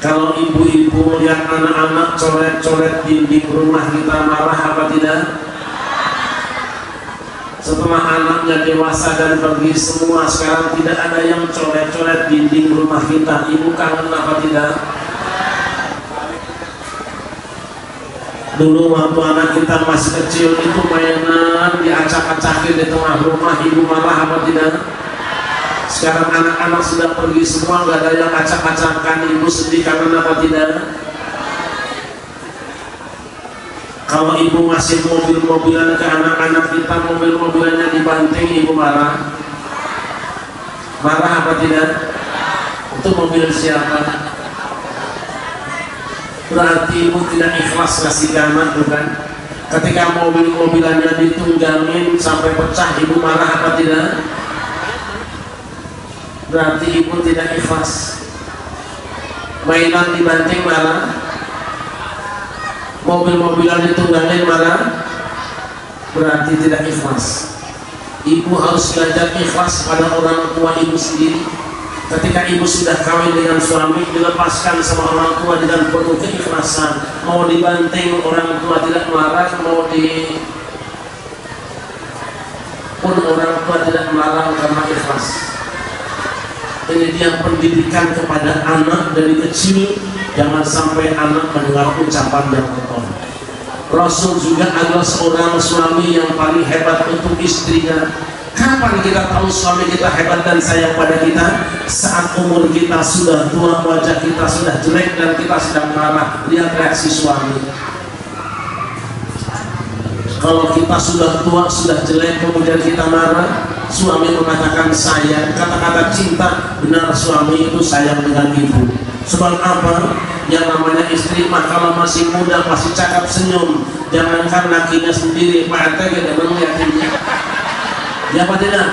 Kalau ibu-ibu lihat anak-anak coret-coret dinding rumah kita, marah apa tidak? Setelah anaknya dewasa dan pergi semua, sekarang tidak ada yang coret-coret dinding rumah kita, ibu kangen apa tidak? Dulu waktu anak kita masih kecil itu mainan diacak-acakin di tengah rumah, ibu marah apa tidak? Sekarang anak-anak sudah pergi semua, nggak ada yang acak-acakan. Ibu sedih karena apa tidak? Kalau ibu ngasih mobil-mobilan ke anak-anak kita, mobil-mobilannya dibanting, ibu marah. Marah apa tidak? Itu mobil siapa? Berarti ibu tidak ikhlas kasih ke anak, bukan? Ketika mobil-mobilannya ditunggangin sampai pecah, ibu marah apa tidak? Berarti ibu tidak ikhlas. Mainan dibanting marah, mobil-mobilan ditunggangin marah, berarti tidak ikhlas. Ibu harus belajar ikhlas pada orang tua ibu sendiri. Ketika ibu sudah kawin dengan suami, dilepaskan sama orang tua dengan penuh keikhlasan. Mau dibanting orang tua tidak marah, mau di pun orang tua tidak melarang karena ikhlas. Ini dia pendidikan kepada anak dari kecil. Jangan sampai anak mendengar ucapan yang kotor. Rasul juga adalah seorang suami yang paling hebat untuk istrinya. Kapan kita tahu suami kita hebat dan sayang pada kita? Saat umur kita sudah tua, wajah kita sudah jelek dan kita sedang marah. Lihat reaksi suami. Kalau kita sudah tua, sudah jelek, kemudian kita marah, suami mengatakan sayang, kata-kata cinta, benar suami itu sayang dengan ibu. Sebab apa? Yang namanya istri mah kalau masih muda, masih cakap senyum, jangankan lakinya sendiri, Pak RT kita melihatnya. Ya apa tidak?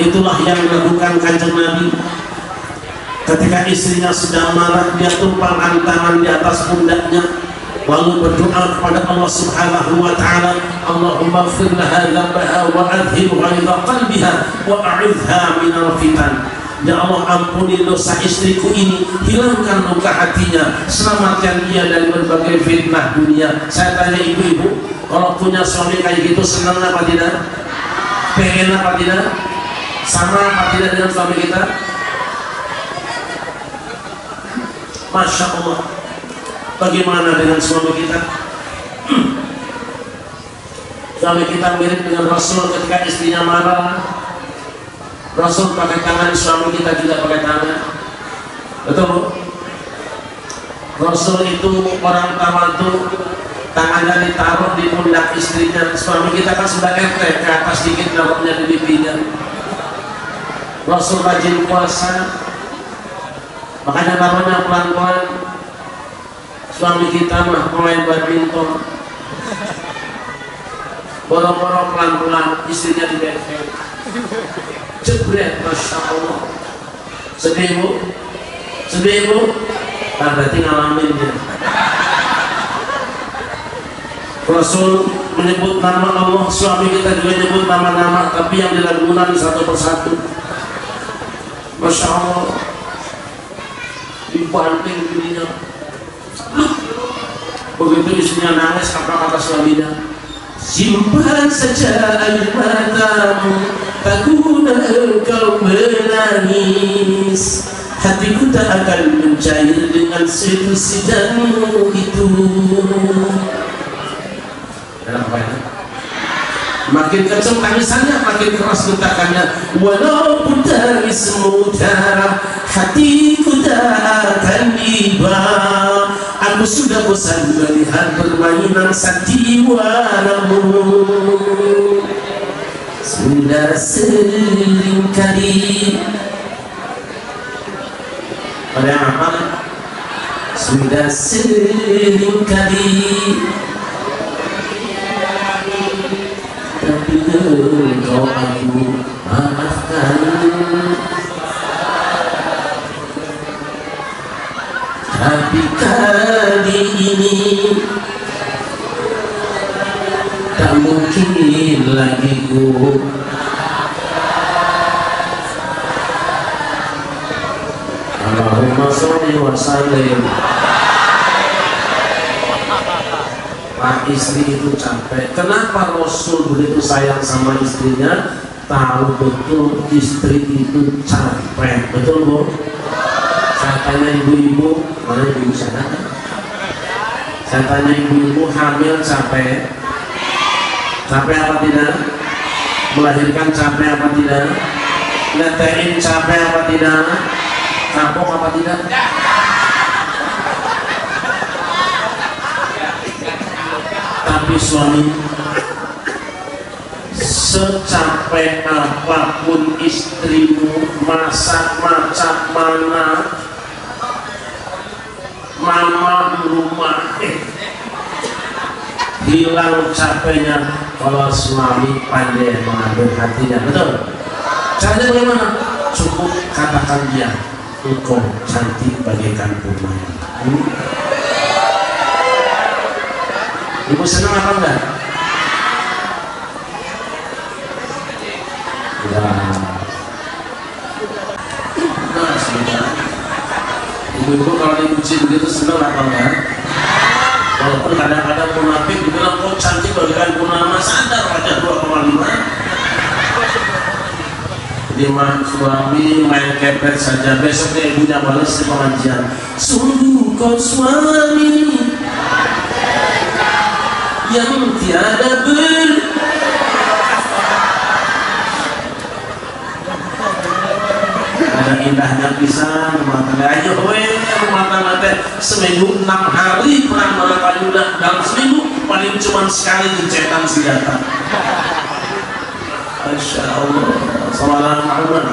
Itulah yang dilakukan Kanjeng Nabi. Ketika istrinya sedang marah, dia tumpangkan tangan di atas pundaknya, lalu berdoa kepada Allah Subhanahu wa taala, Allahumma ighfir laha dhanbaha wa adhhib ghaidha qalbiha wa a'idha minal fitan. Ya Allah, ampuni dosa istriku ini, hilangkan luka hatinya, selamatkan dia dari berbagai fitnah dunia. Saya tanya ibu-ibu, kalau punya suami kayak gitu senang apa tidak? Pengen apa tidak? Sama apa tidak dengan suami kita? Masya Allah. Bagaimana dengan suami kita? Suami kita mirip dengan Rasul ketika istrinya marah. Rasul pakai tangan, suami kita juga pakai tangan. Betul? Rasul itu orang tawadhu, tangannya ditaruh di pundak istrinya. Suami kita kan sudah entek ke atas dikit, nampaknya di pipinya. Rasul rajin puasa, makanya naruhnya pelan-pelan. Suami kita mah main badminton, boro-boro pelan-pelan, istrinya di benteng. Jebret, Masya Allah. Sedih bu? Sedih bu? Nah, berarti ngalamin dia. Rasul menyebut nama Allah, suami kita juga menyebut nama-nama, tapi yang dilakukan satu persatu. Masya Allah. Dibanting dirinya. Begitu istrinya nangis, apa kata suaminya? Simpan saja air matamu, takutlah engkau menangis. Hatiku tak akan mencair dengan sedusidanmu itu. Makin kencang tangisannya, makin keras gentakannya. Walaupun tangismu darah, hatiku tak akan iba. Aku sudah bosan melihat permainan sandiwaramu. Sudah sering kali. Pada apa? Sudah sering kali. Tapi engkau aku maafkan. Tapi kali ini tak mungkin lagi ku. Allahumma sholli wa sallim. Pak istri itu capek. Kenapa Rasul begitu sayang sama istrinya? Tahu betul istri itu capek. Betul bu? Saya tanya ibu-ibu, mana ibu sana? Saya tanya ibu-ibu hamil capek? Capek apa tidak? melahirkan capek apa tidak, ngetein capek apa tidak, kapok apa tidak. Tapi suami secapek apapun istrimu, masak macam mana, mama rumah, hilang capeknya kalau suami pandai mengambil hatinya. Betul? Caranya bagaimana? Cukup katakan dia, engkau cantik bagaikan purnama. Ibu senang apa enggak? Ya. Nah, sebentar. Ibu-ibu kalau dipuji begitu senang apa enggak? Walaupun kadang-kadang munafik dibilang kok cantik bagaikan purnama, sadar aja 2,5. Dimana suami main kepet saja, besoknya ibunya balas di pengajian, sungguh kau suami yang tiada ada indahnya pisan rumah tangga. Ayo rumah tangga teh seminggu 6 hari perang Barakayuda, dalam seminggu paling cuma sekali jencetan senjata. Masya Allah. Sallallahu Muhammad.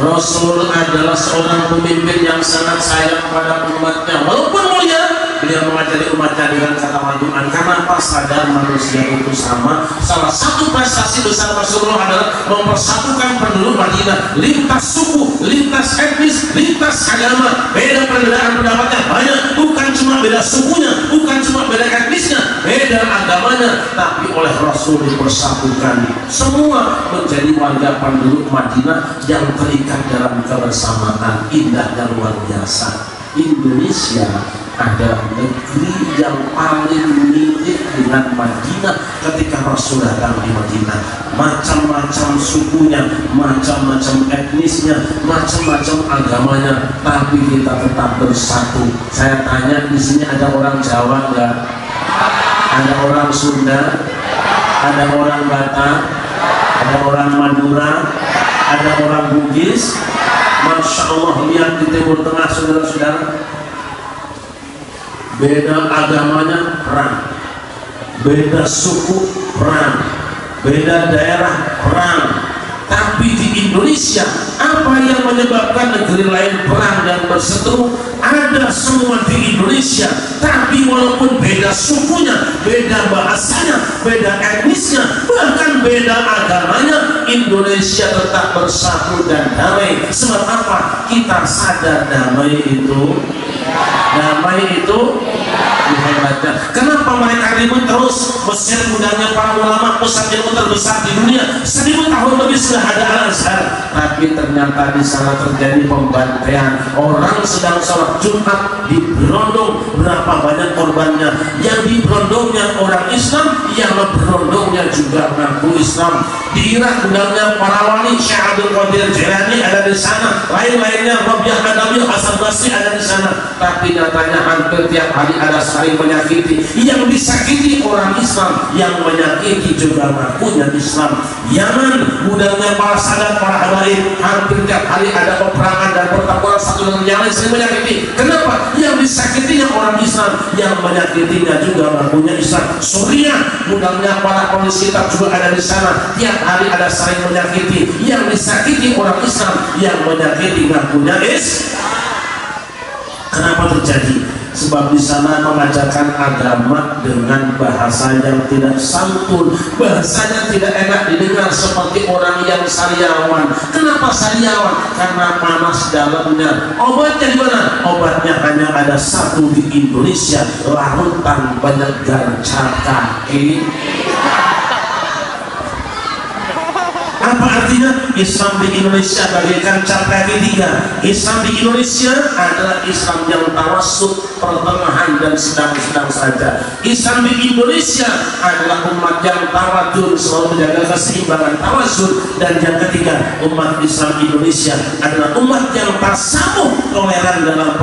Rasul adalah seorang pemimpin yang sangat sayang pada umatnya. Walaupun mulia, beliau mengajari umatnya dengan kata wadu'an. Karena apa? Sadar manusia itu sama. Salah satu prestasi besar Rasulullah adalah mempersatukan penduduk Madinah, lintas suku, lintas etnis, lintas agama. Beda perbedaan pendapatnya banyak, bukan cuma beda sukunya, bukan cuma beda etnisnya, beda agamanya, tapi oleh Rasul dipersatukan semua menjadi warga penduduk Madinah yang terikat dalam kebersamaan. Indahnya luar biasa. Indonesia adalah negeri yang paling mirip dengan Madinah ketika Rasul datang di Madinah. Macam-macam sukunya, macam-macam etnisnya, macam-macam agamanya, tapi kita tetap bersatu. Saya tanya, di sini ada orang Jawa enggak? Ada orang Sunda? Ada orang Batak? Ada orang Madura? Ada orang Bugis? Masya Allah, lihat di Timur Tengah saudara-saudara, beda agamanya perang, beda suku perang, beda daerah perang. Tapi di Indonesia, apa yang menyebabkan negeri lain perang dan berseteru? Ada semua di Indonesia. Tapi walaupun beda sukunya, beda bahasanya, beda etnisnya, bahkan beda agamanya, Indonesia tetap bersatu dan damai. Sebab apa? Kita sadar damai itu hebatnya. Kenapa mereka ribut terus? Mesir gudangnya para ulama, pusat ilmu terbesar di dunia, 1000 tahun lebih sudah ada Al-Azhar, tapi ternyata di sana terjadi pembantaian. Orang sedang sholat Jumat diberondong, berapa banyak korbannya? Yang diberondongnya orang Islam, yang berondongnya juga mengaku Islam. Di Irak gudangnya para wali, Syekh Abdul Qadir Jilani ada di sana, lain-lainnya Rabi'ah Adawi, Hasan Basri ada di sana. Tapi nyatanya hampir tiap hari ada saling menyakiti. Yang disakiti orang Islam, yang menyakiti juga mengakunya Islam. Yaman gudangnya para sadat, para habaib, hampir tiap hari ada peperangan dan pertempuran satu dengan yang lain, saling menyakiti. Kenapa? Yang disakitinya orang Islam, yang menyakitinya juga mengakunya Islam. Suriah gudangnya para polisi juga ada di sana, tiap hari ada saling menyakiti. Yang disakiti orang Islam, yang menyakiti mengakunya Islam. Kenapa terjadi? Sebab di sana mengajarkan agama dengan bahasa yang tidak santun, bahasanya tidak enak didengar, seperti orang yang sariawan. Kenapa sariawan? Karena panas dalamnya. Obatnya di mana? Obatnya hanya ada satu di Indonesia, larutan penyegar kaki. Apa artinya? Islam di Indonesia bagaikan cap kaki 3. Islam di Indonesia adalah Islam yang tawassut, pertengahan dan sedang-sedang saja. Islam di Indonesia adalah umat yang tawadun, selalu menjaga keseimbangan tawazun. Dan yang ketiga, umat Islam Indonesia adalah umat yang tasamuh, toleran dalam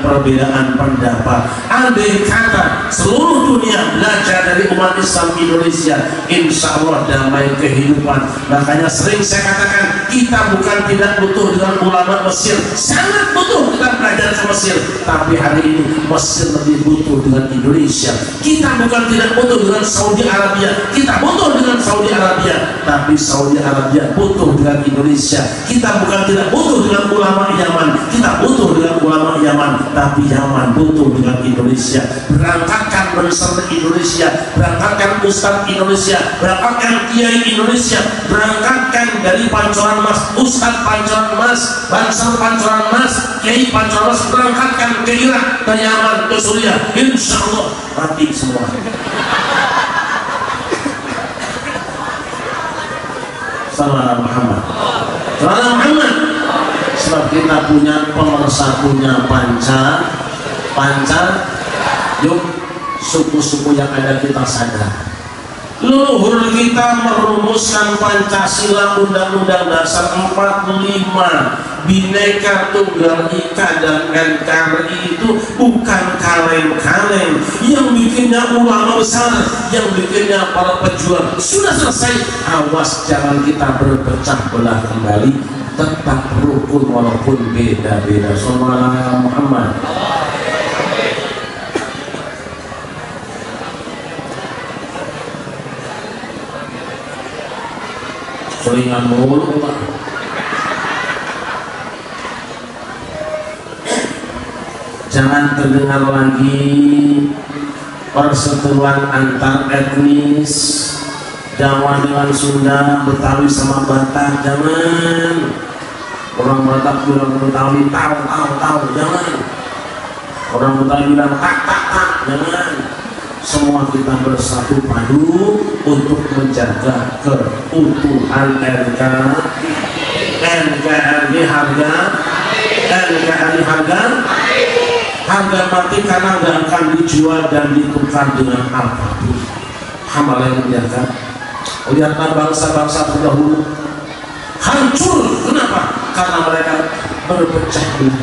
perbedaan pendapat. Andai kata seluruh dunia belajar dari umat Islam Indonesia, insya Allah damai kehidupan. Makanya sering saya katakan, kita bukan tidak butuh dengan ulama Mesir, sangat butuh kita belajar ke Mesir, tapi hari ini Mesir lebih butuh dengan Indonesia. Kita bukan tidak butuh dengan Saudi Arabia, kita butuh dengan Saudi Arabia, tapi Saudi Arabia butuh dengan Indonesia. Kita bukan tidak butuh dengan ulama Yaman, kita butuh dengan ulama Yaman, tapi Yaman butuh dengan Indonesia. Berangkatkan bersama Indonesia, berangkatkan Ustadz Indonesia, berangkatkan Kiai Indonesia, berangkatkan dari Pancoran Mas, Ustadz Pancoran Mas, Bansar Pancoran Mas, Kiai Pancoran Mas, berangkatkan ke Irak, ke Yaman, ke Suriah, insya Allah mati semua. Salam Muhammad, salam Muhammad. Sebab kita punya pemersatunya pancar, yuk suku-suku yang ada kita sadar. Luhur kita merumuskan Pancasila Undang-Undang Dasar 45, Bhinneka Tunggal Ika dan NKRI itu bukan kaleng-kaleng. Yang bikinnya ulama besar, yang bikinnya para pejuang. Sudah selesai, awas jangan kita berpecah belah kembali. Tetap rukun walaupun beda-beda. Sallallahu Muhammad. Selingan mulu Pak. Jangan terdengar lagi perseteruan antar etnis, Jawa dengan Sunda, Betawi sama Batak. Jangan. Orang Batak bilang Betawi tahu, jangan. Orang Betawi bilang tak, jangan. Semua kita bersatu padu untuk menjaga keutuhan NKRI harga mati karena nggak akan dijual dan ditukar dengan apapun. Hamba yang muliakan, lihatlah bangsa-bangsa terdahulu hancur. Kenapa? Karena mereka berpecah belah.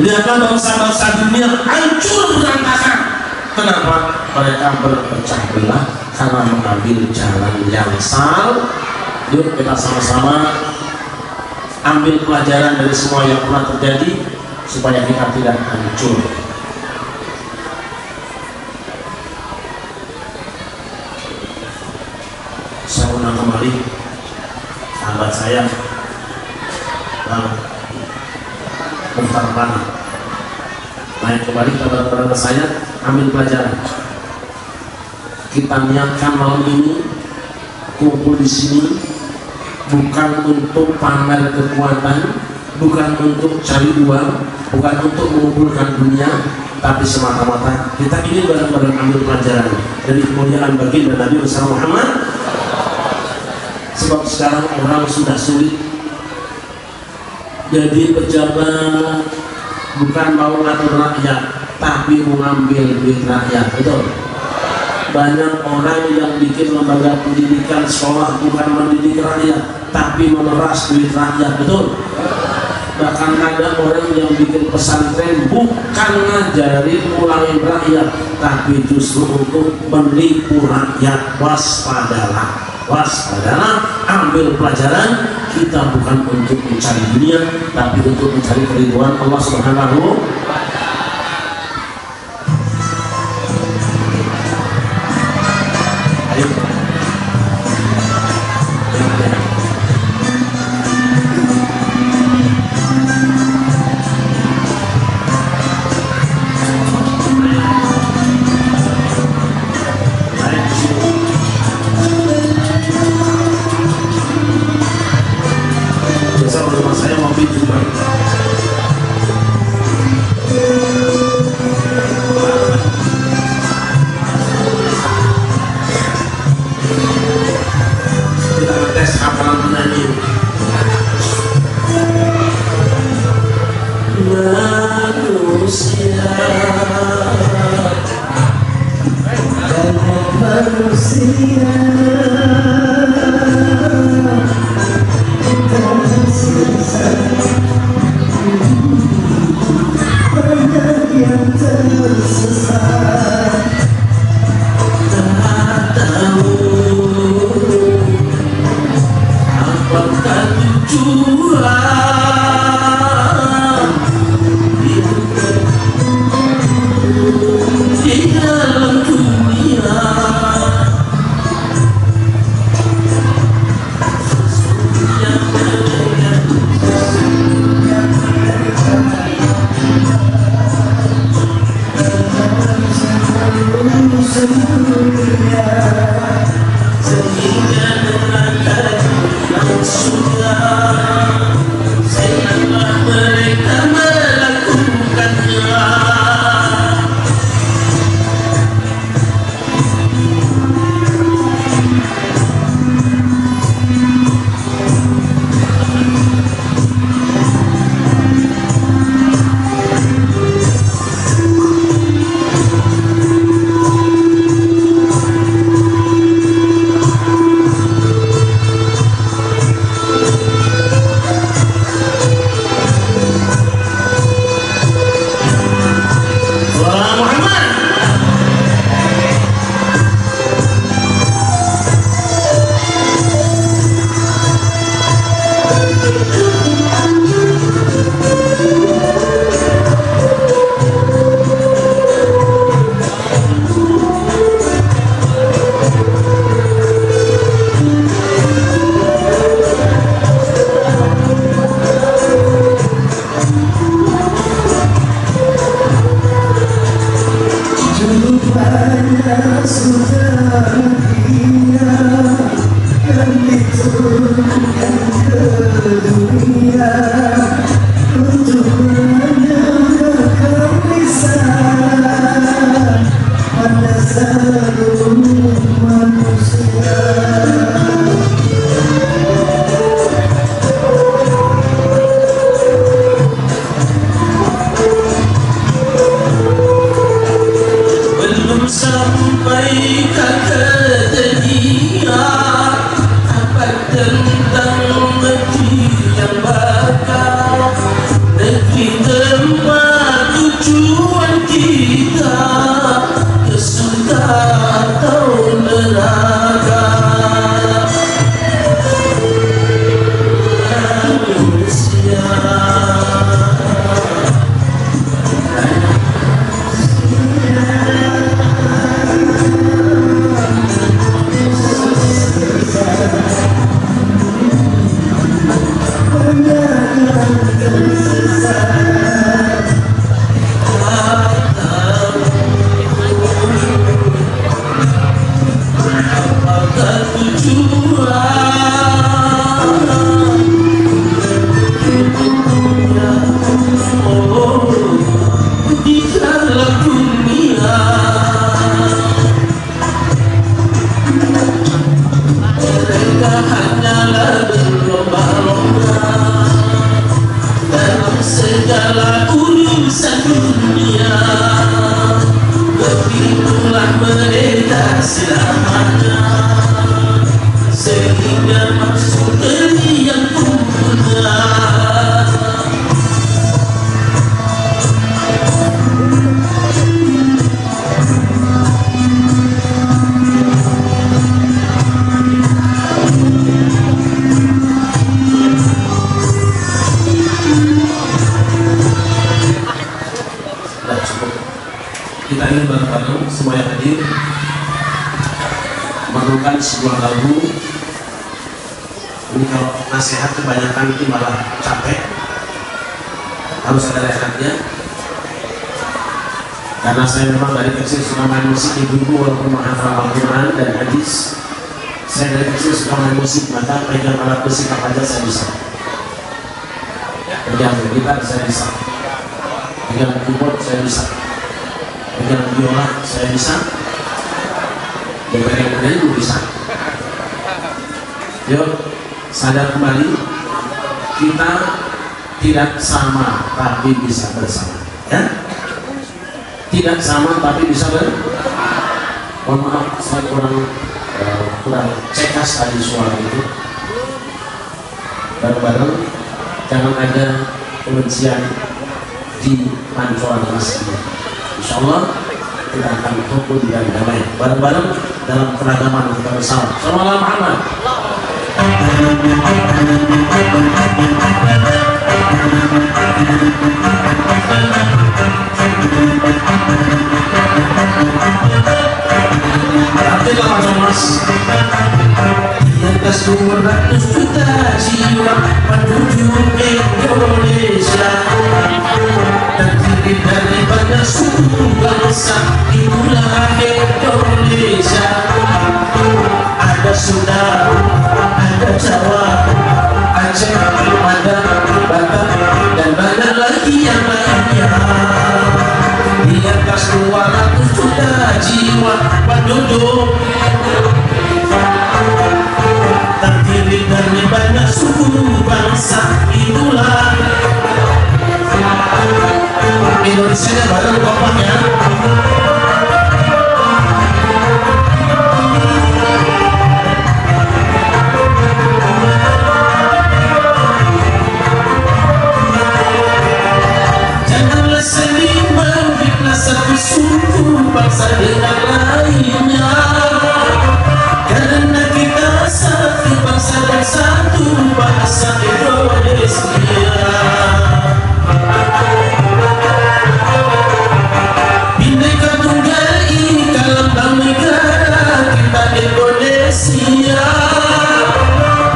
Lihatlah bangsa-bangsa dunia hancur berantakan. Kenapa? Mereka berpecah belah karena mengambil jalan yang salah. Yuk kita sama-sama ambil pelajaran dari semua yang pernah terjadi supaya kita tidak hancur. Saya undang kembali sahabat saya Bang Mukhtar Pana, naik kembali kepada saya, ambil pelajaran. Kita niatkan malam ini kumpul di sini bukan untuk pamer kekuatan, bukan untuk cari uang, bukan untuk mengumpulkan dunia, tapi semata-mata kita ingin bareng-bareng ambil pelajaran dari kemuliaan baginda Nabi Muhammad. Sebab sekarang orang sudah sulit jadi pejabat, bukan mau ngatur rakyat, tapi mengambil duit rakyat. Betul? Banyak orang yang bikin lembaga pendidikan sekolah bukan mendidik rakyat, tapi memeras duit rakyat. Betul? Bahkan ada orang yang bikin pesantren bukan ngajarin ulangin rakyat, tapi justru untuk menipu rakyat. Waspadalah, ambil pelajaran. Kita bukan untuk mencari dunia, tapi untuk mencari keridhaan Allah Subhanahu. Saya mau bikin memerlukan sebuah lagu. Ini kalau nasihat kebanyakan itu malah capek, harus ada rehatnya. Karena saya memang dari kecil suka main musik, ibuku walaupun menghafal Al-Quran dan hadis, saya dari kecil suka main musik, maka pegang alat musik apa aja saya bisa. Pegang gitar saya bisa, pegang keyboard saya bisa, pegang biola saya bisa, dan pegang juga bisa. Yuk, sadar kembali, kita tidak sama tapi bisa bersama, ya? Tidak sama tapi bisa mohon maaf saya kurang cekas tadi suara itu. Bareng-bareng jangan ada kebencian di pancoran masjid. Insya Allah kita akan rukun dan damai bareng-bareng dalam keragaman kita bersama. Salam Muhammad. Di atas 200 juta jiwa penduduk Indonesia, terdiri dari banyak suku bangsa, itulah Indonesia. Ada Sunda, ada Jawa, Aceh, Padang, Batak, dan banyak lagi yang lainnya. Di atas 200 juta jiwa penduduk, terdiri dari banyak suku bangsa, itulah Indonesia. Bareng kompaknya. Janganlah saling memfitnah satu suku bangsa dengan lainnya, karena kita satu bangsa dan satu bangsa Indonesia. Bhinneka Tunggal Ika lambang negara kita Indonesia.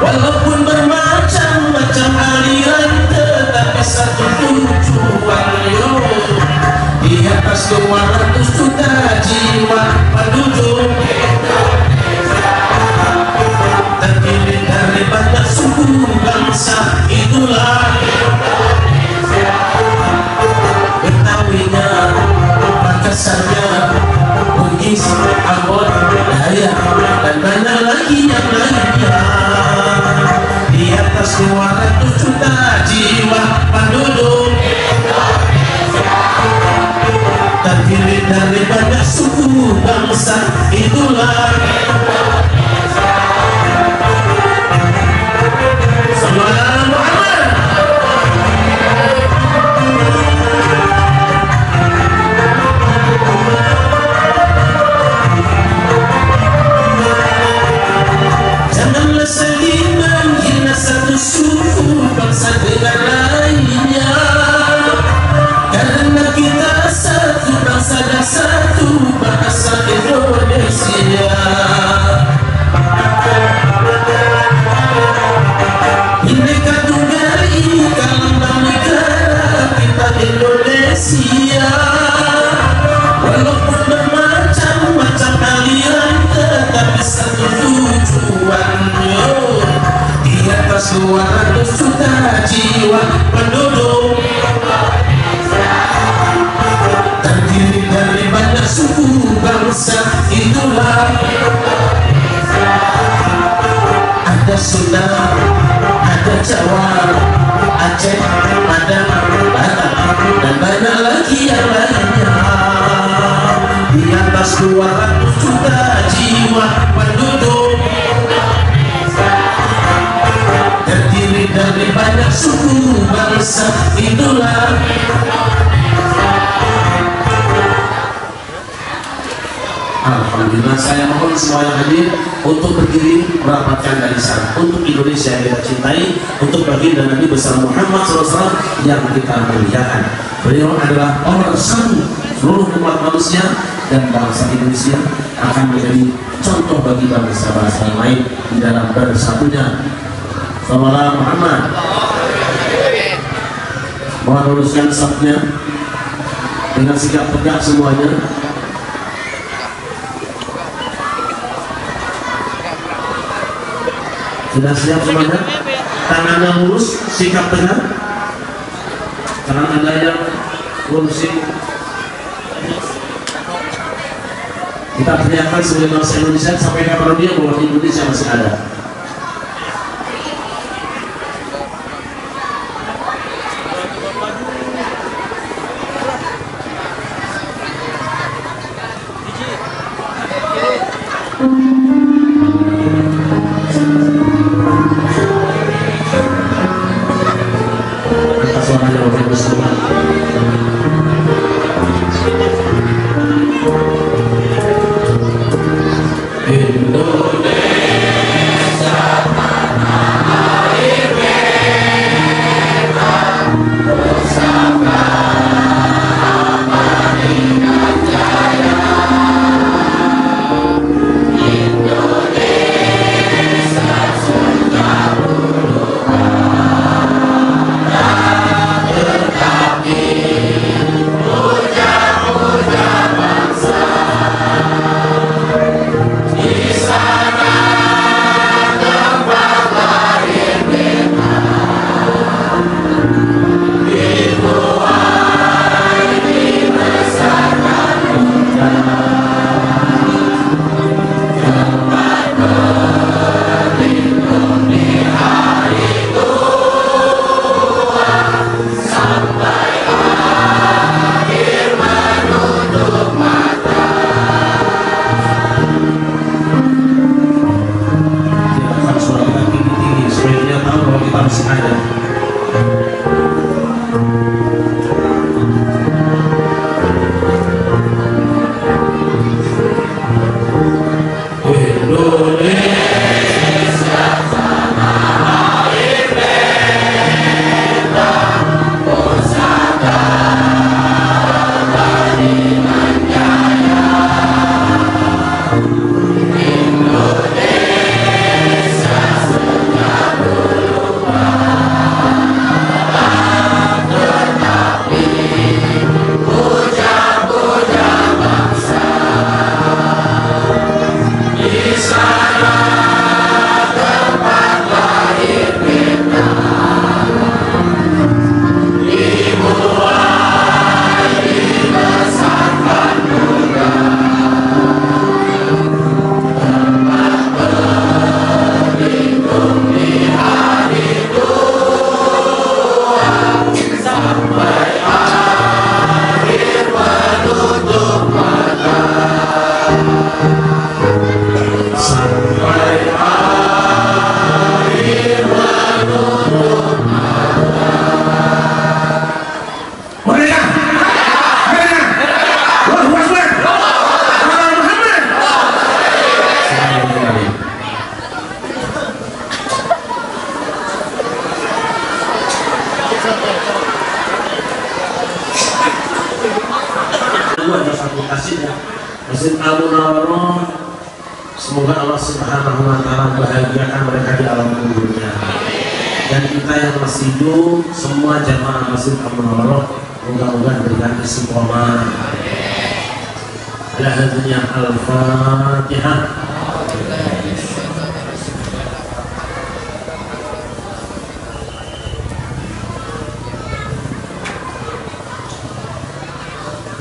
Walaupun bermacam-macam aliran, tetapi satu tujuan, yo. Di atas 200 juta jiwa penduduk, terdiri dari banyak suku bangsa, itulah Betawinya, Makassarnya, Bugis, Ambon, Dayak, dan banyak lagi yang lainnya. Di atas 200 juta jiwa penduduk, terdiri dari banyak suku bangsa, itulah janganlah saling menghina satu suku bangsa dengan lainnya, karena kita satu bangsa dan satu bangsa Indonesia. Bhinneka Tunggal Ika lambang negara kita Indonesia. Walaupun bermacam-macam aliran, tetapi satu tujuannya. Di atas 200 juta jiwa penduduk, terdiri dari banyak suku bangsa, itulah ada Sunda, ada Jawa, Aceh, Padang, Batak, dan banyak lagi yang lainnya. Di atas 200 juta jiwa penduduk, terdiri dari banyak suku bangsa, itulah Alhamdulillah. Saya mohon semua yang hadir untuk berdiri merapatkan barisan untuk Indonesia yang kita cintai, untuk baginda Nabi besar Muhammad SAW yang kita muliakan. Beliau adalah orang satu seluruh umat manusia, dan bangsa Indonesia akan menjadi contoh bagi bangsa-bangsa yang lain di dalam bersatunya. Sallallahu Muhammad. Mohon luruskan safnya dengan sikap tegak semuanya. Sudah siap semuanya? Tangannya lurus, sikap tegak. Jangan ada yang lurusin. Kita teriakan sebagai bangsa Indonesia sampai kapan dia bahwa Indonesia masih ada. Angkat suaranya Bapak Ibu semua. Indonesia kasihnya Masjid Al-Munawwarah. Semoga Allah Subhanahu wa Ta'ala bahagiakan mereka di alam kuburnya. Dan kita yang masih hidup, semua jamaah Masjid Al-Munawwarah, moga-moga diberikan istiqomah. Lahadnya Al-Fatihah.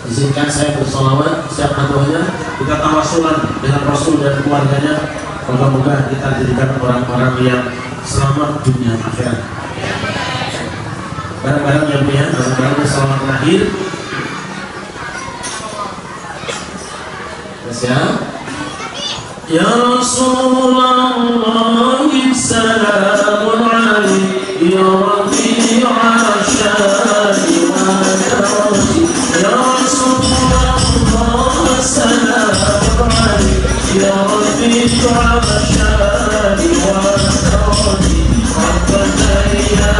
Izinkan saya bersolawat setiap hatunya, kita tawasulan dengan Rasul dan keluarganya. Moga-moga kita jadikan orang-orang yang selamat dunia akhirat. Barang-barang yang punya, barang-barang selamat lahir. Ya Rasulullah, salamun alaihi ya Rabi'a syari wa darati. Ya Rasulullah, salamun alaihi ya Rabi'a syari wa darati. Rabbana ya